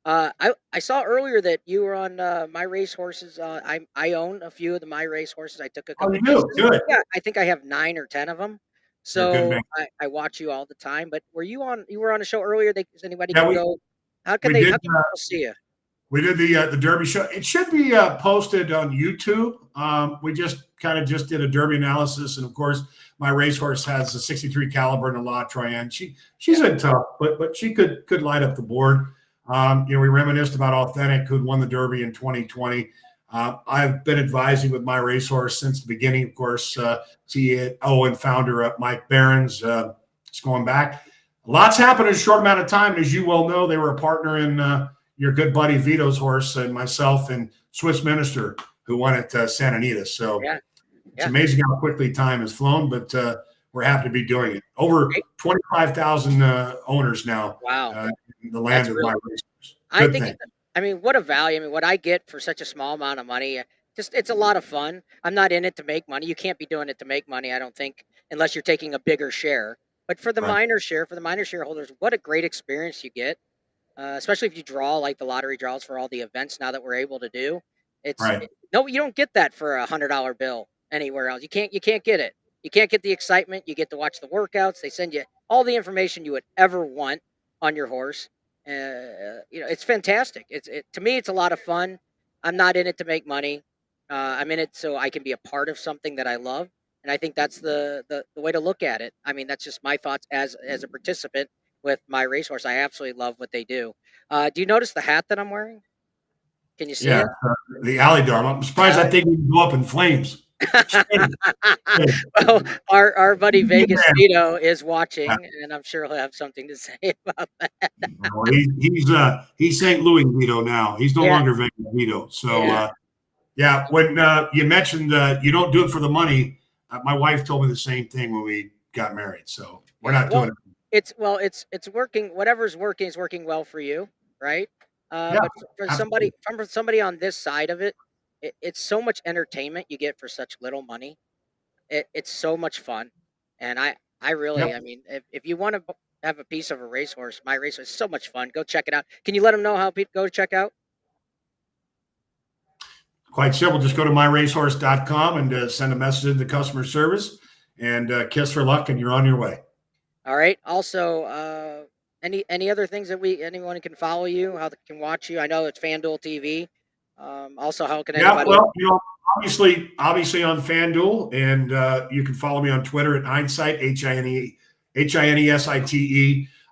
I saw earlier that you were on My Race Horses. I own a few of the My Race Horses. I took a couple. You do? Good. Yeah, I think I have 9 or 10 of them. You're a good So man. I watch you all the time. But you were on a show earlier? Does anybody Yeah, can we- go? How can we they? did, How can people see you? We did the Derby show. It should be posted on YouTube. We just did a Derby analysis, and of course, My Racehorse has a 63 caliber and a La Troyenne. She's a tough, but she could light up the board. We reminisced about Authentic, who'd won the Derby in 2020. I've been advising with My Racehorse since the beginning. Of course, CEO and founder Mike Behrens. It's going back. Lots happened in a short amount of time. As you well know, they were a partner in your good buddy Vito's horse and myself and Swiss Minister, who won at Santa Anita. So it's amazing how quickly time has flown, but we're happy to be doing it. Over 25,000 owners now. Wow. In the land of My Racehorse. I think, what a value. What I get for such a small amount of money, it's a lot of fun. I'm not in it to make money. You can't be doing it to make money, I don't think, unless you're taking a bigger share. But for the minor shareholders, what a great experience you get. Especially if you draw like the lottery draws for all the events now that we're able to do. No, you don't get that for $100 bill anywhere else. You can't get it. You can't get the excitement. You get to watch the workouts. They send you all the information you would ever want on your horse. It's fantastic. To me, it's a lot of fun. I'm not in it to make money. I'm in it so I can be a part of something that I love. And I think that's the way to look at it. That's just my thoughts as a participant with My Racehorse. I absolutely love what they do. Do you notice the hat that I'm wearing? Can you see it? The alley dome. I'm surprised that thing didn't go up in flames. Well, our buddy Vegas Vito is watching, and I'm sure he'll have something to say about that. Well, he's St. Louis Vito now. He's no longer Vegas Vito. So when you mentioned you don't do it for the money, my wife told me the same thing when we got married. So we're not doing it. It's working. Whatever's working is working well for you, right? But for somebody on this side of it, it's so much entertainment you get for such little money. It's so much fun, and I really, if you want to have a piece of a racehorse, My Racehorse is so much fun. Go check it out. Can you let them know how people go check out? Quite simple. Just go to myracehorse.com and send a message into customer service and kiss for luck, and you're on your way. All right. Also, any other things that anyone can follow you? How they can watch you? I know it's FanDuel TV. Also, how can anybody? Obviously on FanDuel, and you can follow me on Twitter at Hindsight, HINESITE.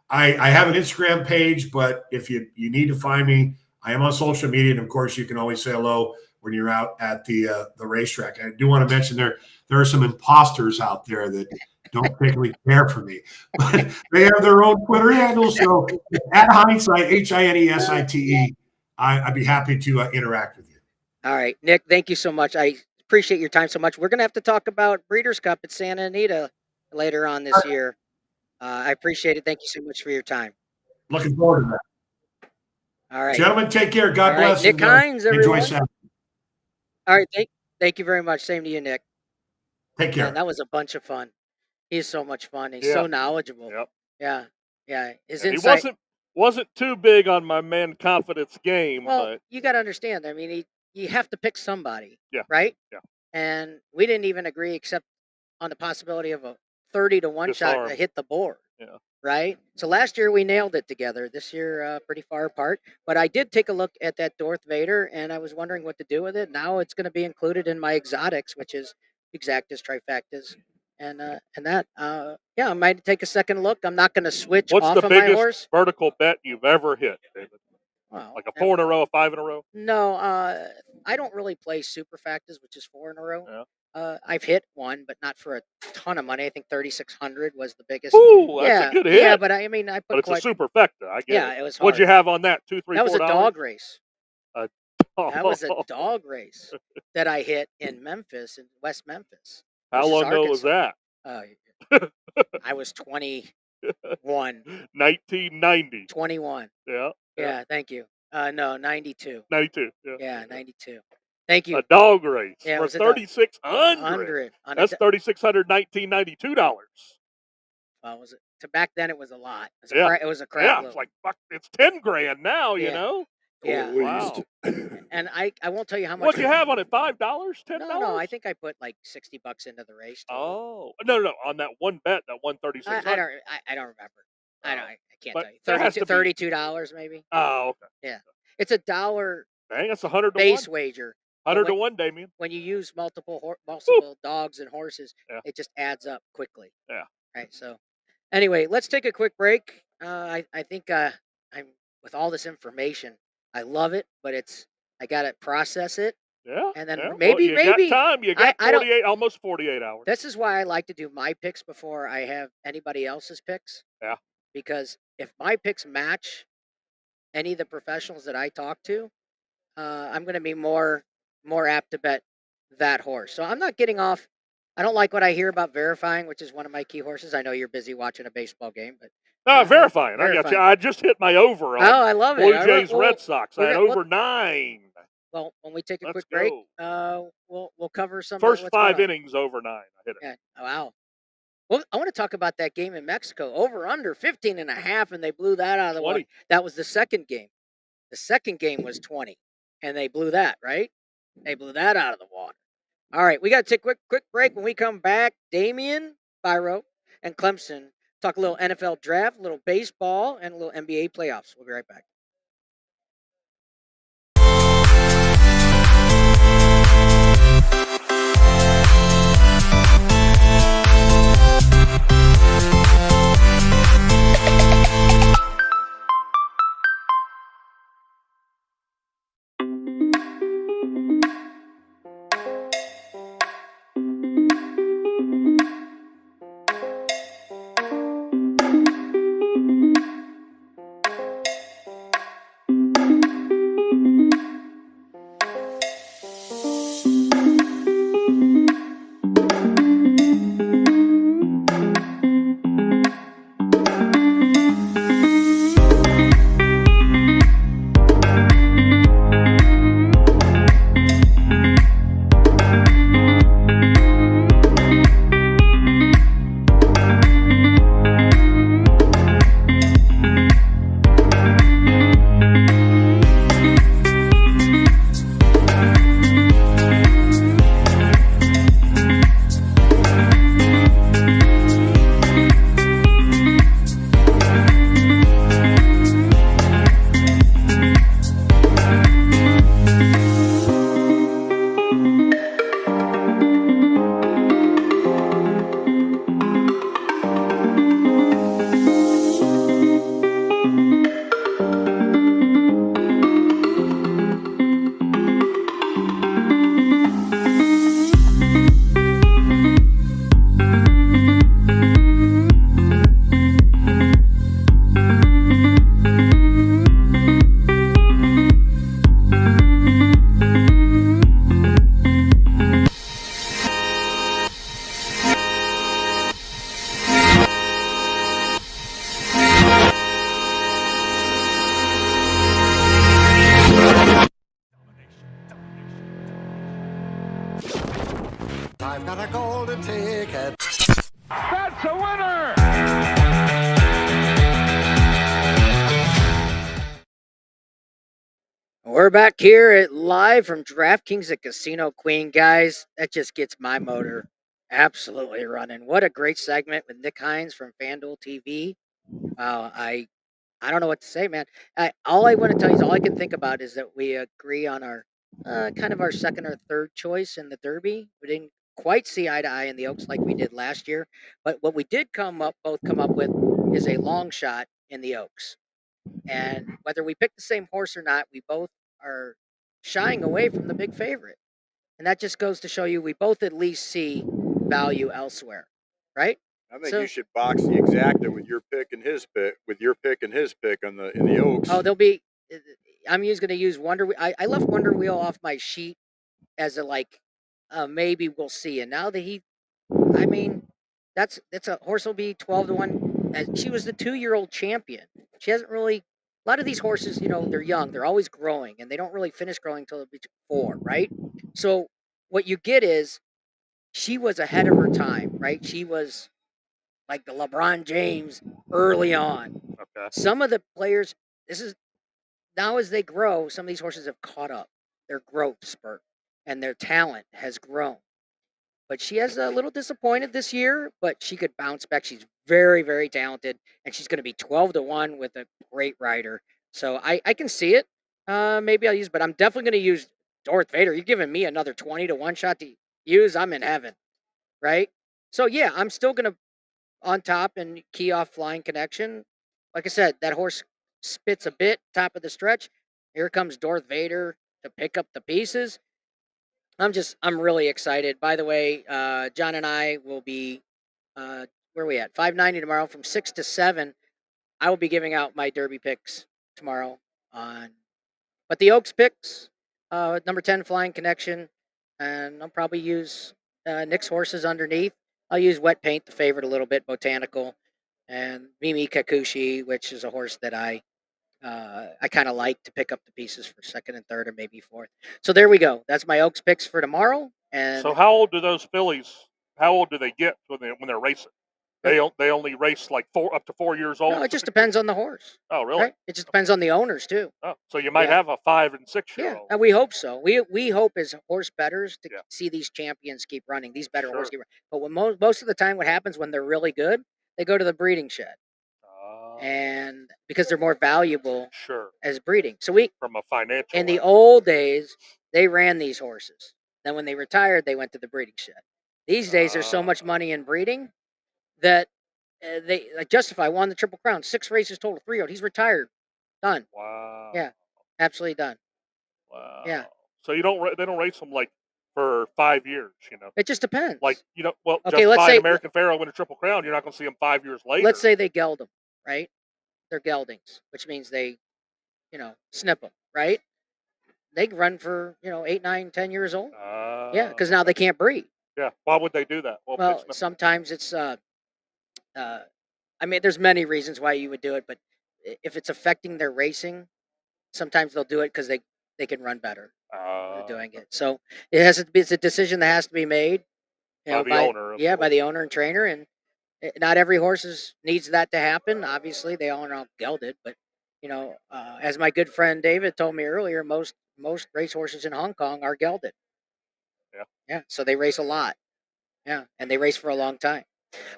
I have an Instagram page, but if you need to find me, I am on social media, and of course, you can always say hello when you're out at the racetrack. I do want to mention there are some imposters out there that don't particularly care for me, but they have their own Twitter handle. So at Hindsight, HINESITE, I'd be happy to interact with you. All right, Nick, thank you so much. I appreciate your time so much. We're going to have to talk about Breeders' Cup at Santa Anita later on this year. I appreciate it. Thank you so much for your time. Looking forward to that. All right. Gentlemen, take care. God bless. Nick Hines, everyone. Enjoy Saturday. All right, thank you very much. Same to you, Nick. Take care. Man, that was a bunch of fun. He's so much fun. He's so knowledgeable. Yep. Yeah. His and insight. He wasn't too big on my man confidence game. Well, but you got to understand. You have to pick somebody. Yeah. Right. Yeah. And we didn't even agree except on the possibility of a 30-1 shot to hit the board. Yeah. Right? So last year we nailed it together. This year, pretty far apart. But I did take a look at that Darth Vader, and I was wondering what to do with it. Now it's going to be included in my exotics, which is exactas, trifectas, and that. Yeah, I might take a second look. I'm not going to switch What's off the of my biggest horse. vertical bet you've ever hit, David? Well, Like a 4 in a row, a 5 in a row? no, I don't really play superfactas, which is 4 in a row. Yeah. I've hit one, but not for a ton of money. I think 3,600 was the biggest. Ooh, that's Yeah, a good hit. yeah, but I mean, I But put it's quite. a superfecta. I get Yeah, it. it was What'd you hard. have on that? $2, $3, That was a $4? dog race. A That was a dog. dog race that I hit in Memphis, in West Memphis. How which is long ago was Arkansas. that? I was 21. 1990. 21. Yeah. Yeah, thank you. No, 92. 92. Yeah. Yeah, 92. Thank you. A dog race Yeah, it for was a dog- 3,600. 100 on That's a. $3,600, $1992. Was it? To back then, it was a lot. It was a, Yeah. it was a crap Yeah, load. it's like fuck. It's 10 grand now. You Yeah. know. Yeah. Wow. And I won't tell you how much. What'd you have on it? $5, $10? No, I think I put like $60 into the race. Oh no, on that one bet, that one I 3,600. don't remember. I can't But tell you. there has to be- $32 maybe. Oh, okay. It's $1 Dang, that's 100 to base 1. wager. 100 but to 1, Damien. When you use multiple dogs and horses, Yeah. it just adds up quickly. Yeah. Right. So, anyway, let's take a quick break. I think I'm with all this information. I love it, but I gotta process it. Yeah. And then yeah. Well, maybe- you got time. You got I don't- 48, almost 48 hours. This is why I like to do my picks before I have anybody else's picks. Yeah. Because if my picks match any of the professionals that I talk to, I'm going to be more apt to bet that horse. So I'm not getting off. I don't like what I hear about Verifying, which is one of my key horses. I know you're busy watching a baseball game, but Verifying. I got you. Verifying. I just hit my over on I love Blue it. Jays Red Sox. I we're had gonna- over 9. Well, when we take a Let's quick break, go. we'll cover some First of what's going 5 on. innings over 9. I hit it. Yeah. Wow. Well, I want to talk about that game in Mexico. Over under 15.5, and they blew that out of the 20. water. That was the second game. The second game was 20, and they blew that, right? They blew that out of the water. All right, we got to take a quick break. When we come back, Damien, Biro, and Clemson talk a little NFL draft, a little baseball, and a little NBA playoffs. We'll be right back. I've got a golden ticket. That's a winner! We're back here live from DraftKings at Casino Queen, guys. That just gets my motor Absolutely running. What a great segment with Nick Hines from FanDuel TV. Wow, I don't know what to say, man. All I want to tell you is all I can think about is that we agree on our kind of our second or third choice in the Derby. We didn't quite see eye to eye in the Oaks like we did last year, but what we did both come up with is a long shot in the Oaks. And whether we pick the same horse or not, we both are shying away from the big favorite. And that just goes to show you we both at least see value elsewhere, right? I think So, you should box the exacta with your pick and his pick, with your pick and his pick in the Oaks. oh, there'll be. I'm going to use Wonder. I left Wonder Wheel off my sheet as a like, maybe we'll see. And now that I mean, that's a horse will be 12-1. And she was the 2-year-old champion. She hasn't really. A lot of these horses, they're young. They're always growing, and they don't really finish growing until they're 4, right? So what you get is she was ahead of her time, right? She was like the LeBron James early on. Okay. Some of the players, this is now as they grow, some of these horses have caught up their growth spurt and their talent has grown. But she has a little disappointed this year, but she could bounce back. She's very, very talented, and she's going to be 12-1 with a great rider. So I can see it. Maybe I'll use, but I'm definitely going to use Darth Vader. You're giving me another 20-1 shot to use. I'm in heaven, right? So yeah, I'm still going to on top and key off Flying Connection. Like I said, that horse spits a bit top of the stretch. Here comes Darth Vader to pick up the pieces. I'm really excited. By the way, John and I will be where are we at? 590 tomorrow from 6 to 7. I will be giving out my Derby picks tomorrow but the Oaks picks, number 10 Flying Connection, and I'll probably use Nick's horses underneath. I'll use Wet Paint, the favorite, a little bit, Botanical, and Mimi Kakushi, which is a horse that I kind of like to pick up the pieces for second and third, or maybe fourth. So there we go. That's my Oaks picks for tomorrow. And So how old do those fillies? How old do they get when they're racing? They only race like up to 4 years old. no, it just depends on the horse. Oh, really? Right? It just depends on the owners too. Oh, so you might Yeah. have a 5 and 6 year Yeah, old. and we hope so. We hope as horse bettors to Yeah. see these champions keep running, these better horses Sure. keep running. But when most of the time, what happens when they're really good, they go to the breeding shed, and because they're more valuable Sure. as breeding. So From a financial. in the old days, they ran these horses. Then when they retired, they went to the breeding shed. These days, there's so much money in breeding that they like Justify won the Triple Crown, 6 races total, 3-0. He's retired, done. Wow. Yeah, absolutely done. Wow. Yeah. So they don't race them like for 5 years, It just depends. Like well, Okay, let's Justify say- and American Pharaoh win a Triple Crown. You're not going to see them 5 years later. Let's say they geld them, right? They're geldings, which means they, snip them, right? They can run for 8, 9, 10 years old. Yeah, because now they can't breed. Yeah. Why would they do that? Well, sometimes it's I mean, there's many reasons why you would do it, but if it's affecting their racing, sometimes they'll do it because they can run better doing it. So it's a decision that has to be made By the owner, of by the owner and trainer, and not every horse needs that to happen. Obviously, they all are not gelded, but as my good friend David told me earlier, most race horses in Hong Kong are gelded. Yeah, so they race a lot. Yeah, and they race for a long time.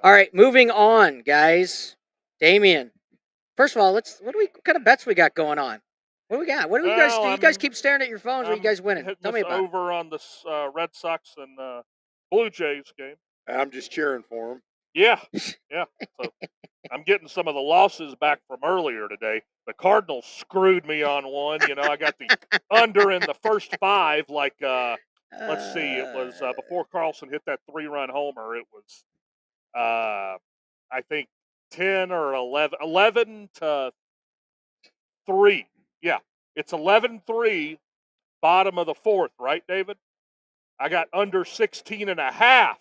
All right, moving on, guys. Damien, first of all, what kind of bets we got going on? What do we got? What do you guys do? You guys keep staring at your phones. What are you guys winning? Tell me about it. Over on the Red Sox and Blue Jays game. I'm just cheering for him. Yeah. So I'm getting some of the losses back from earlier today. The Cardinals screwed me on one. I got the under in the first 5. Like, let's see, it was before Carlson hit that 3-run homer. It was, I think, 10 or 11 to 3. Yeah, it's 11-3, bottom of the 4th, right, David? I got under 16.5.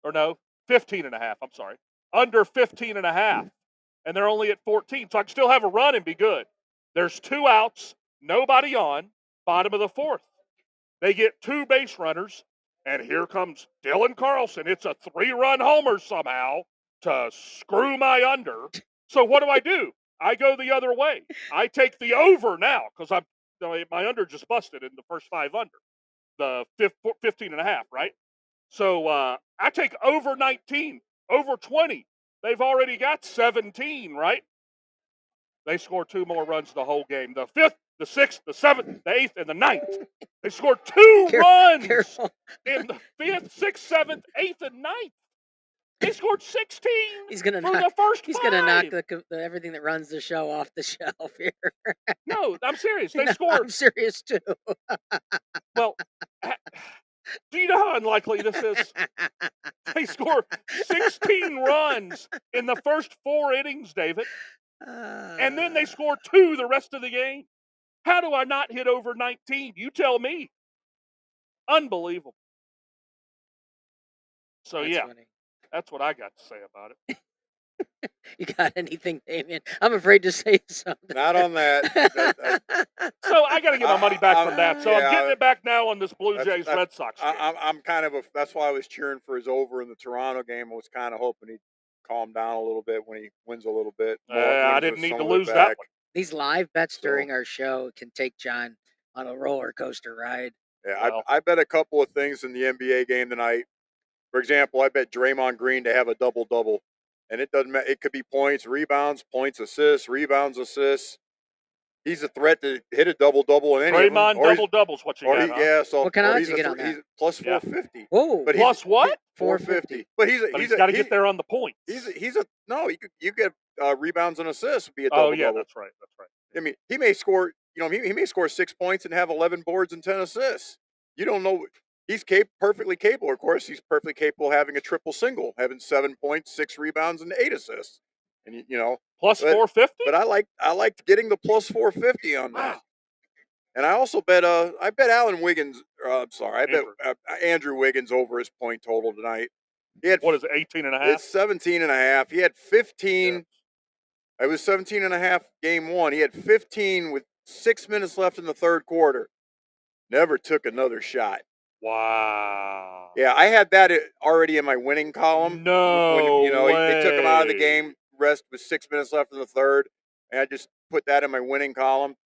Or no, 15.5. I'm sorry. Under 15.5. And they're only at 14. So I can still have a run and be good. There's 2 outs, nobody on, bottom of the 4th. They get 2 base runners, and here comes Dylan Carlson. It's a 3-run homer somehow to screw my under. So what do? I go the other way. I take the over now because my under just busted in the first 5 under. The 15.5, right? So I take over 19, over 20. They've already got 17, right? They scored 2 more runs the whole game. The 5th, the 6th, the 7th, the 8th, and the 9th. They scored 2 runs Careful. in the 5th, 6th, 7th, 8th, and 9th. They scored 16 He's gonna for knock. the first He's 5. gonna knock the everything that runs the show off the shelf here. No, I'm serious. They No, scored. I'm serious too. Well, do you know how unlikely this is? They score 16 runs in the first 4 innings, David. And then they score 2 the rest of the game. How do I not hit over 19? You tell me. Unbelievable. So, That's yeah, funny. that's what I got to say about it. You got anything, Damien? I'm afraid to say something. Not on that. So I got to get my money back from that. So I'm yeah, getting it back now on this Blue that's- Jays that's- Red Sox game. I'm kind of that's why I was cheering for his over in the Toronto game. I was kind of hoping he'd calm down a little bit when he wins a little bit. I wins didn't need some to of it lose that back. one. These live bets So- during our show can take John on a roller coaster ride. Yeah, Well. I bet a couple of things in the NBA game tonight. For example, I bet Draymond Green to have a double-double. And it doesn't matter. It could be points, rebounds, points, assists, rebounds, assists. He's a threat to hit a double-double in any of them. Draymond Or he's- double-double's what you or got, he, huh? yeah, so What kind or of he's odds you get on he's that? plus Yeah. 450. Whoa. But Plus what? 450. But he's But he's got to get there on the points. He's a no. You get rebounds and assists. Be a Oh, double yeah, double. that's right. That's right. I mean, he may score. You know, he may score 6 points and have 11 boards and 10 assists. You don't know. He's perfectly capable. Of course, he's perfectly capable of having a triple single, having 7 points, 6 rebounds, and 8 assists. And you know, Plus But- 450? but I liked getting the plus 450 on that. Wow. And I also bet I bet Alan Wiggins. I'm sorry, I bet Andrew Wiggins over his point total tonight. He had What is it, 18 and a half? It's 17 and a half. He had 15. It was 17 and a half game 1. He had 15 with 6 minutes left in the third quarter. Never took another shot. Wow. Yeah, I had that already in my winning column. No They took him out of the way. game. Rest with 6 minutes left in the third, and I just put that in my winning column.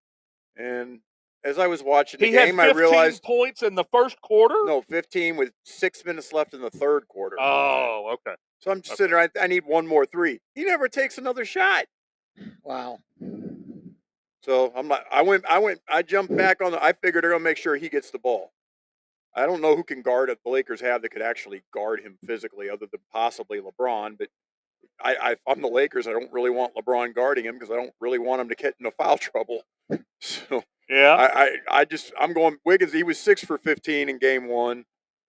And as I was watching the He game, had I 15 realized points in the first quarter? no, 15 with 6 minutes left in the third quarter. Oh, okay. So I'm just sitting there. I need one more 3. He never takes another shot. Wow. So I'm like, I jumped back on I figured they're gonna make sure he gets the ball. I don't know who can guard it. The Lakers have that could actually guard him physically, other than possibly LeBron. But if I'm the Lakers, I don't really want LeBron guarding him because I don't really want him to get into foul trouble. So Yeah. I'm going Wiggins. He was 6 for 15 in game 1.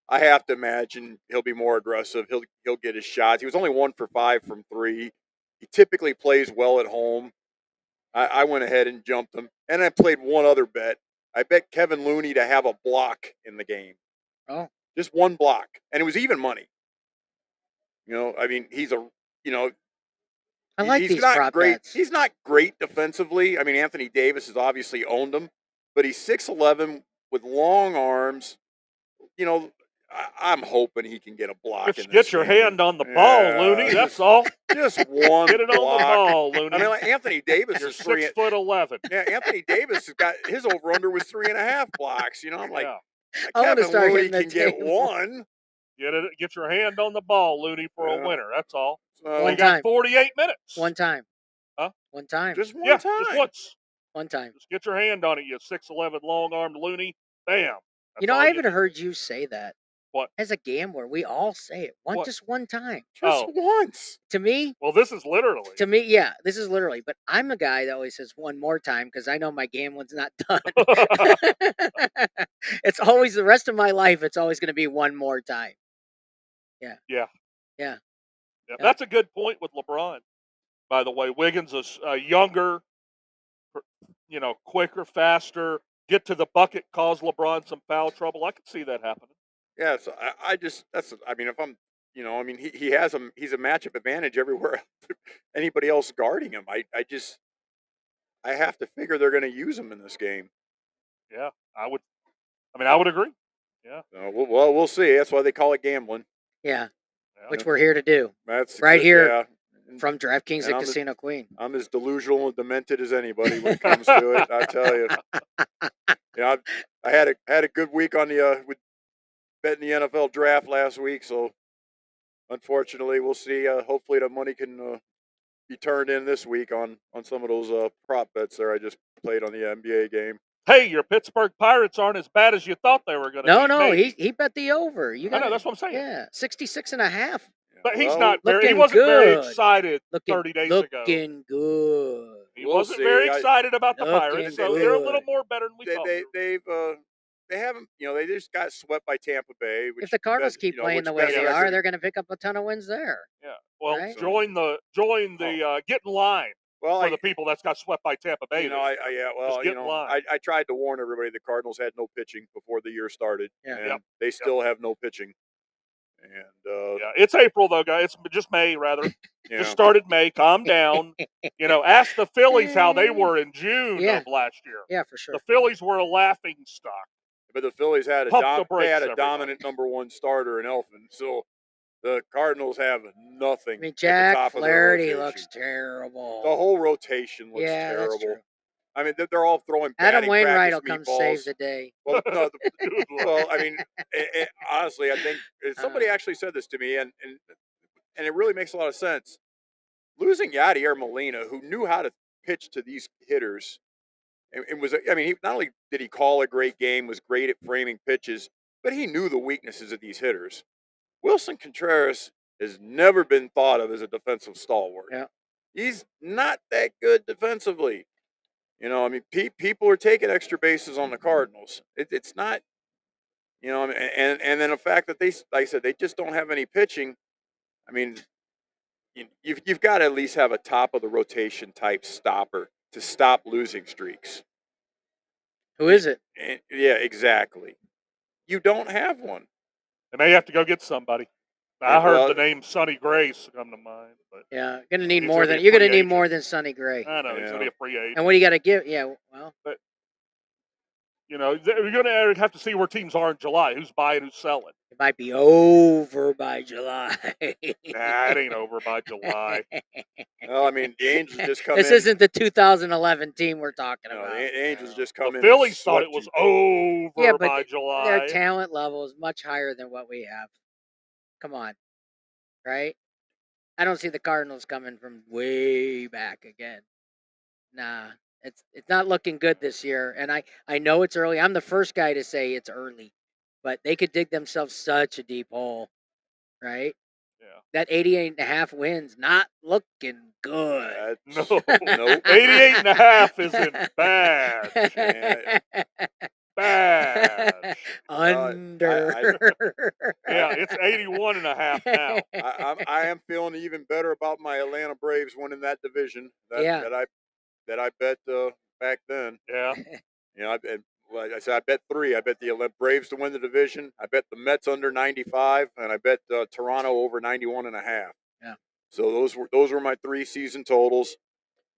I have to imagine he'll be more aggressive. He'll get his shots. He was only 1 for 5 from 3. He typically plays well at home. I went ahead and jumped him, and I played one other bet. I bet Kevin Looney to have a block in the game. Oh. Just one block, and it was even money. You know, I mean, I like he's these not prop great. bets. He's not great defensively. I mean, Anthony Davis has obviously owned him, but he's 6'11" with long arms. You know, I'm hoping he can get a block. Just in this get your game. hand on the ball, Yeah, Looney. That's all. Just one. Get it on the block. ball, Looney. I mean, like Anthony Davis You're is 6'11". Yeah, Anthony Davis has got his over under was 3.5 blocks. You know, I'm like, Yeah. I wanna Kevin start Looney hitting the can get table. one. Get your hand on the ball, Looney, for Yeah. a winner. That's all. So, One You got time. 48 minutes. One time. Huh? One time. just one Yeah, time. just once. One time. Just get your hand on it, you 6'11" long-armed Looney. Bam. You know, That's all I you haven't heard you say that. What? As a gambler, we all say it. What? Just one time. Just Oh. once. To me, Well, this is literally. yeah, this is literally. But I'm a guy that always says one more time because I know my gambling's not done. It's always the rest of my life. It's always going to be one more time. Yeah, Yeah. that's a good point with LeBron. By the way, Wiggins is younger, quicker, faster. Get to the bucket, cause LeBron some foul trouble. I could see that happening. Yeah, so if I'm, he's a matchup advantage everywhere. Anybody else guarding him, I have to figure they're going to use him in this game. Yeah, I would agree. Yeah. So, we'll see. That's why they call it gambling. Yeah. Yeah. Which we're here to do That's Right here. Yeah. from DraftKings And at I'm Casino Queen. I'm as delusional and demented as anybody when it comes to it. I tell you. Yeah, I had a good week on the with betting the NFL draft last week, so unfortunately, we'll see. Hopefully, the money can be turned in this week on some of those prop bets there I just played on the NBA game. Hey, your Pittsburgh Pirates aren't as bad as you thought they were going to be. No, maybe. he bet the over. You I got know, that's what I'm saying. Yeah, 66.5. But he's Well, not very. He looking wasn't very good. excited Looking 30 days ago. looking good. He We'll wasn't see. very excited about the Looking Pirates, so they're a little good. more better than we thought. They haven't, they just got swept by Tampa Bay. Which If the Cardinals keep playing which the way best they record- are, they're going to pick up a ton of wins there. Yeah. Well, Right? join the get in line for the people that's got swept by Tampa Bay. I tried to warn everybody the Cardinals had no pitching before the year started, and they still have no pitching. And it's April though, guys. It's just May rather. Just started May. Calm down. Ask the Phillies how they were in June of last year. Yeah, for sure. The Phillies were a laughing stock. But the Phillies had a dominant number one starter in Elfin, so the Cardinals have nothing. I mean, at the Jack top of their Flaherty rotation. looks terrible. The whole rotation looks terrible. That's true. I mean, they're all throwing Adam batting Wainwright practice will come meatballs. save the day. Well, no, I mean, honestly, I think somebody actually said this to me, and it really makes a lot of sense. Losing Yadier Molina, who knew how to pitch to these hitters, and was, I mean, not only did he call a great game, was great at framing pitches, but he knew the weaknesses of these hitters. Wilson Contreras has never been thought of as a defensive stalwart. Yeah. He's not that good defensively. I mean, people are taking extra bases on the Cardinals. It's not, and then the fact that they, like I said, they just don't have any pitching. I mean, you've got to at least have a top of the rotation type stopper to stop losing streaks. Who is it? Yeah, exactly. You don't have one. They may have to go get somebody. I heard the name Sonny Grace come to mind, but you're gonna need more than Sonny Gray. I know he's gonna be a free agent. And what do you got to give? Yeah, well, but you're gonna have to see where teams are in July. Who's buying? Who's selling? It might be over by July. Nah, it ain't over by July. Well, I mean, the Angels just come This in. isn't the 2011 team we're talking about. The Angels just come the in. Phillies thought it was over by July. Their talent level is much higher than what we have. Come on, right? I don't see the Cardinals coming from way back again. Nah, it's not looking good this year. And I know it's early. I'm the first guy to say it's early, but they could dig themselves such a deep hole, right? Yeah. That 88.5 wins not looking good. No, 88.5 isn't bad. Bad. Under. Yeah, it's 81.5 now. I am feeling even better about my Atlanta Braves winning that division. That I bet back then. Yeah. Like I said, I bet 3. I bet the Braves to win the division. I bet the Mets under 95, and I bet Toronto over 91.5. Yeah. So those were my 3 season totals.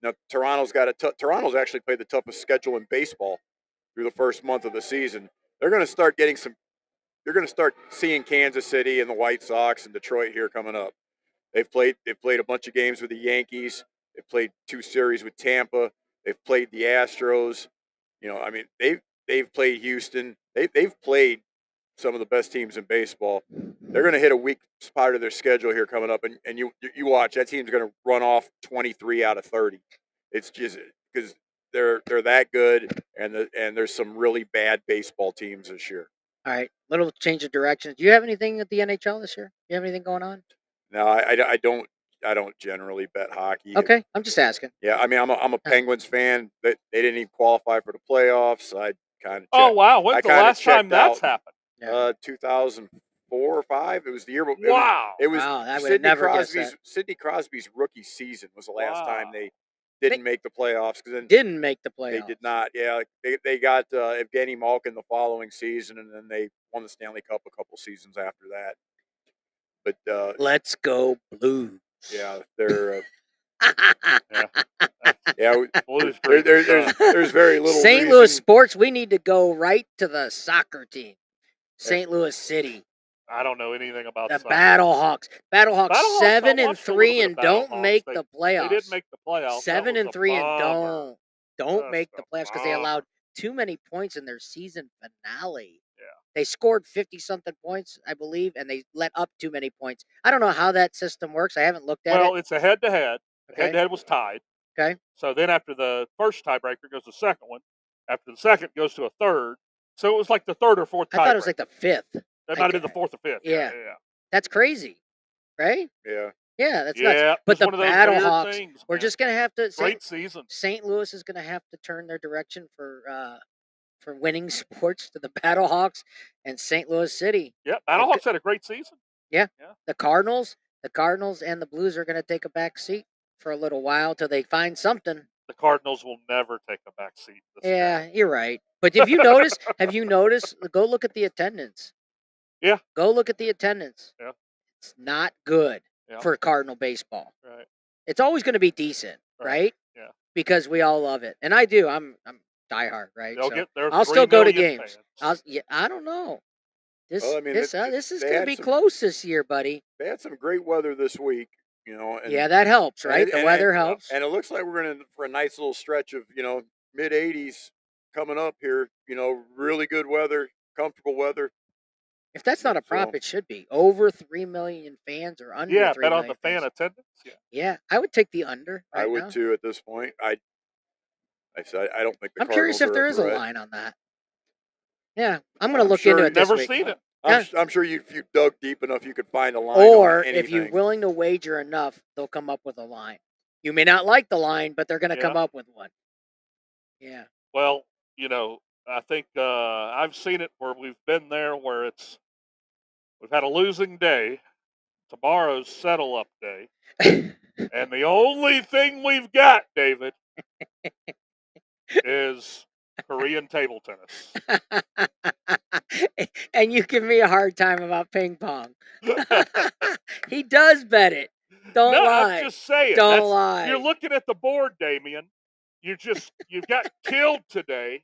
Now Toronto's actually played the toughest schedule in baseball through the first month of the season. They're going to start seeing Kansas City and the White Sox and Detroit here coming up. They've played a bunch of games with the Yankees. They've played 2 series with Tampa. They've played the Astros. I mean, they've played Houston. They've played some of the best teams in baseball. They're going to hit a weak part of their schedule here coming up, and you watch, that team's going to run off 23 out of 30. It's just because they're that good, and there's some really bad baseball teams this year. All right, little change of direction. Do you have anything at the NHL this year? Do you have anything going on? No, I don't generally bet hockey. Okay, I'm just asking. Yeah, I mean, I'm a Penguins fan. They didn't even qualify for the playoffs. I kind of. Oh wow! When's the last time that's happened? 2004 or 5. It was the year. It was Sidney Crosby's rookie season was the last time they didn't make the playoffs. Didn't make the playoffs. They did not. Yeah, they got Evgeny Malkin the following season, and then they won the Stanley Cup a couple seasons after that. But let's go Blues. Yeah, they're. There's very little. St. Louis sports. We need to go right to the soccer team. St. Louis City. I don't know anything about the Battlehawks. Battlehawks 7-3 and don't make the playoffs. They did make the playoffs. 7-3 and don't make the playoffs because they allowed too many points in their season finale. They scored 50-something points, I believe, and they let up too many points. I don't know how that system works. I haven't looked at Well, it. it's a head-to-head. Okay. Head-to-head was tied. Okay. So then after the first tiebreaker goes to the second one. After the second goes to a third. So it was like the third or fourth tiebreaker. I thought it was like the fifth. It might have been the fourth or fifth. Yeah. Yeah. That's crazy, right? Yeah. Yeah, that's Yeah, nuts. But it's the one of those Battle weird Hawks, things, we're man. just gonna have to. Great season. St. Louis is gonna have to turn their direction for winning sports to the Battle Hawks and St. Louis City. Yeah, Battle Hawks had a great season. Yeah. Yeah. The Cardinals and the Blues are gonna take a back seat for a little while till they find something. The Cardinals will never take a back seat. Yeah, you're right. But have you noticed? Go look at the attendance. Yeah. Go look at the attendance. Yeah. It's not good Yeah. for Cardinal baseball. Right. It's always going to be decent, right? Yeah. Because we all love it, and I do. I'm diehard, right? They'll get their I'll 3 still go to million games. fans. I don't know. This Well, I mean, this is they going to had be some- close this year, buddy. They had some great weather this week, you know. And, Yeah, that helps, right? The weather and- helps. And it looks like we're going to for a nice little stretch of, you know, mid 80s coming up here. You know, really good weather, comfortable weather. If that's not a prop, So- it should be over 3 million fans or under. Yeah, 3 bet on million the fan fans. attendance. Yeah. Yeah, I would take the under. I right would now. too at this point. I said I don't think the I'm curious if Cardinals are there a is a threat. line on that. Yeah, I'm going to I'm look sure into you it this Never week. seen it. I'm sure if you dug deep enough, you could find a line. Or on if you're anything. willing to wager enough, they'll come up with a line. You may not like the line, but they're going to come Yeah. up with one. Yeah. Well, you know, I think I've seen it where we've been there where we've had a losing day. Tomorrow's settle up day. And the only thing we've got, David, is Korean table tennis. And you give me a hard time about ping pong. He does bet it. Don't No, lie. I'm just saying. Don't lie. You're looking at the board, Damien. You've got killed today.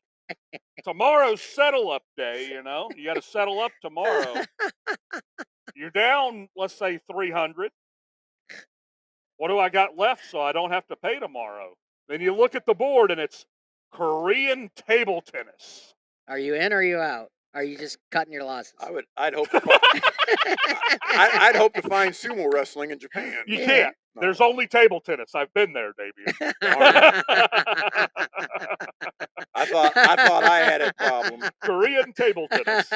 Tomorrow's settle up day, you know. You got to settle up tomorrow. You're down, let's say 300. What do I got left so I don't have to pay tomorrow? Then you look at the board and it's Korean table tennis. Are you in or are you out? Are you just cutting your losses? I'd hope to find, I'd hope to find sumo wrestling in Japan. You Yeah. can't. No. There's only table tennis. I've been there, Damien. I thought I had a problem. Korean table tennis.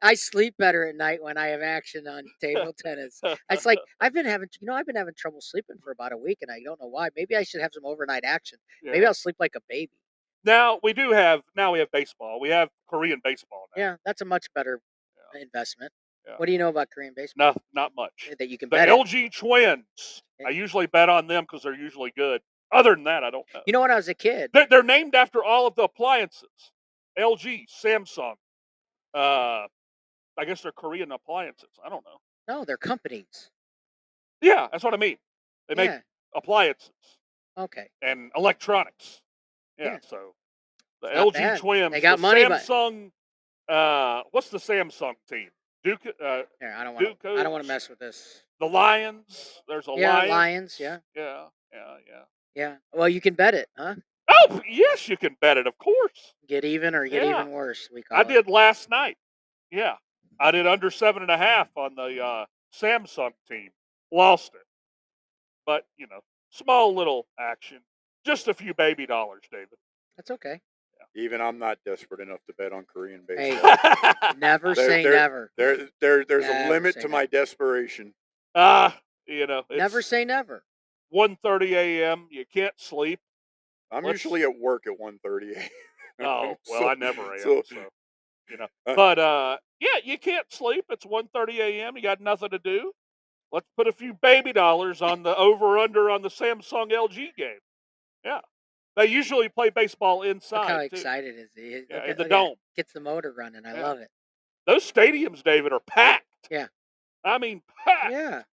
I sleep better at night when I have action on table tennis. It's like I've been having trouble sleeping for about a week, and I don't know why. Maybe I should have some overnight action. Maybe Yeah. I'll sleep like a baby. Now we have baseball. We have Korean baseball now. Yeah, that's a much better investment. Yeah. What do you know about Korean baseball? Not much. That you can The bet it. LG Twins. I usually bet on them because they're usually good. Other than that, I don't know. You know, when I was a kid, They're named after all of the appliances. LG, Samsung. I guess they're Korean appliances. I don't know. no, they're companies. Yeah, that's what I mean. They make Yeah. appliances Okay. and electronics. Yeah, Yeah. so the Not LG bad. Twins. They got the money, but- Samsung. What's the Samsung team? Duke. Here, I don't want Duke to mess with this. The Lions. There's a Yeah, Lions. Lions. Yeah. Yeah. Well, you can bet it, huh? Oh, yes, you can bet it. Of course. Get even or get Yeah. even worse. We call I it. did last night. Yeah, I did under 7.5 on the Samsung team. Lost it, but small little action. Just a few baby dollars, David. That's okay. Even I'm not desperate enough to bet on Korean Hey. baseball. Never There- say there- never. There's Never a limit say to my desperation. It's Never say never. 1:30 a.m. You can't sleep. I'm Let's- usually at work at 1:30 a.m. Oh, well, I never am. so- So, Uh, but yeah, you can't sleep. It's 1:30 a.m. You got nothing to do. Let's put a few baby dollars on the over/under on the Samsung LG game. Yeah, they usually play baseball inside. Look how too. excited is he? Yeah, Look in at- the look at it. dome. Gets the motor running. I Yeah. love it. Those stadiums, David, are packed. Yeah. I mean, packed. Yeah.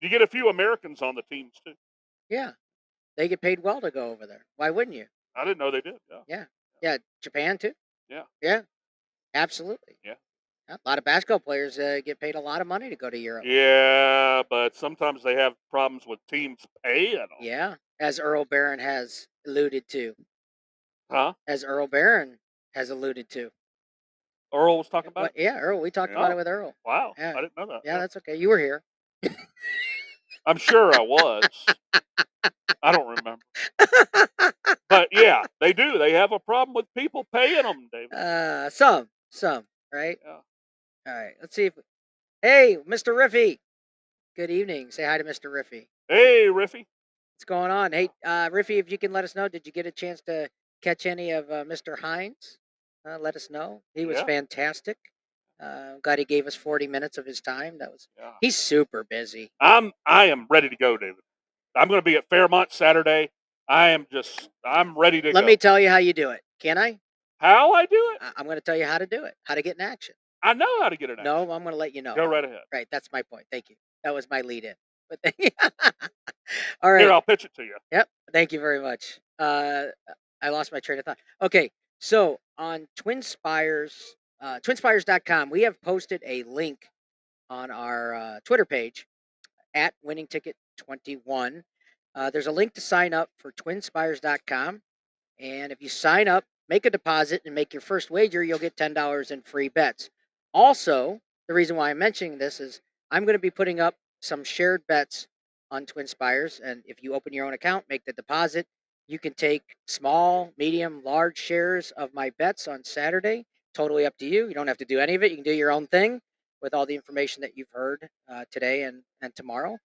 You get a few Americans on the teams too. Yeah. They get paid well to go over there. Why wouldn't you? I didn't know they did. Yeah. Yeah. Japan too. Yeah. Yeah. Absolutely. Yeah. A lot of basketball players get paid a lot of money to go to Europe. Yeah, but sometimes they have problems with teams paying them. Yeah. As Earl Barron has alluded to. Huh? As Earl Barron has alluded to. Earl was talking about What? it? Yeah, Earl. We talked about Yeah. it with Earl. Wow. Yeah. I didn't know that. Yeah, that's okay. You were here. I'm sure I was. I don't remember. But yeah, they do. They have a problem with people paying them, David. Some, right? Yeah. All right. Let's see if. Hey, Mr. Riffy. Good evening. Say hi to Mr. Riffy. Hey, Riffy. What's going on? Hey, Riffy, if you can let us know, did you get a chance to catch any of Mr. Hines? Let us know. He was Yeah. fantastic. Glad he gave us 40 minutes of his time. Yeah. He's super busy. I am ready to go, David. I'm going to be at Fairmont Saturday. I'm ready to go. Let me tell you how you do it. Can I? How I do it? I'm going to tell you how to do it. How to get in action. I know how to get it. No, I'm going to let you know. Go right ahead. Right, that's my point. Thank you. That was my lead in. But all right. Here, I'll pitch it to you. Yep. Thank you very much. I lost my train of thought. Okay, so on twinspires.com, we have posted a link on our Twitter page at winningticket21. There's a link to sign up for twinspires.com. And if you sign up, make a deposit, and make your first wager, you'll get $10 in free bets. Also, the reason why I'm mentioning this is I'm going to be putting up some shared bets on TwinSpires. And if you open your own account, make the deposit, you can take small, medium, large shares of my bets on Saturday. Totally up to you. You don't have to do any of it. You can do your own thing with all the information that you've heard today and tomorrow.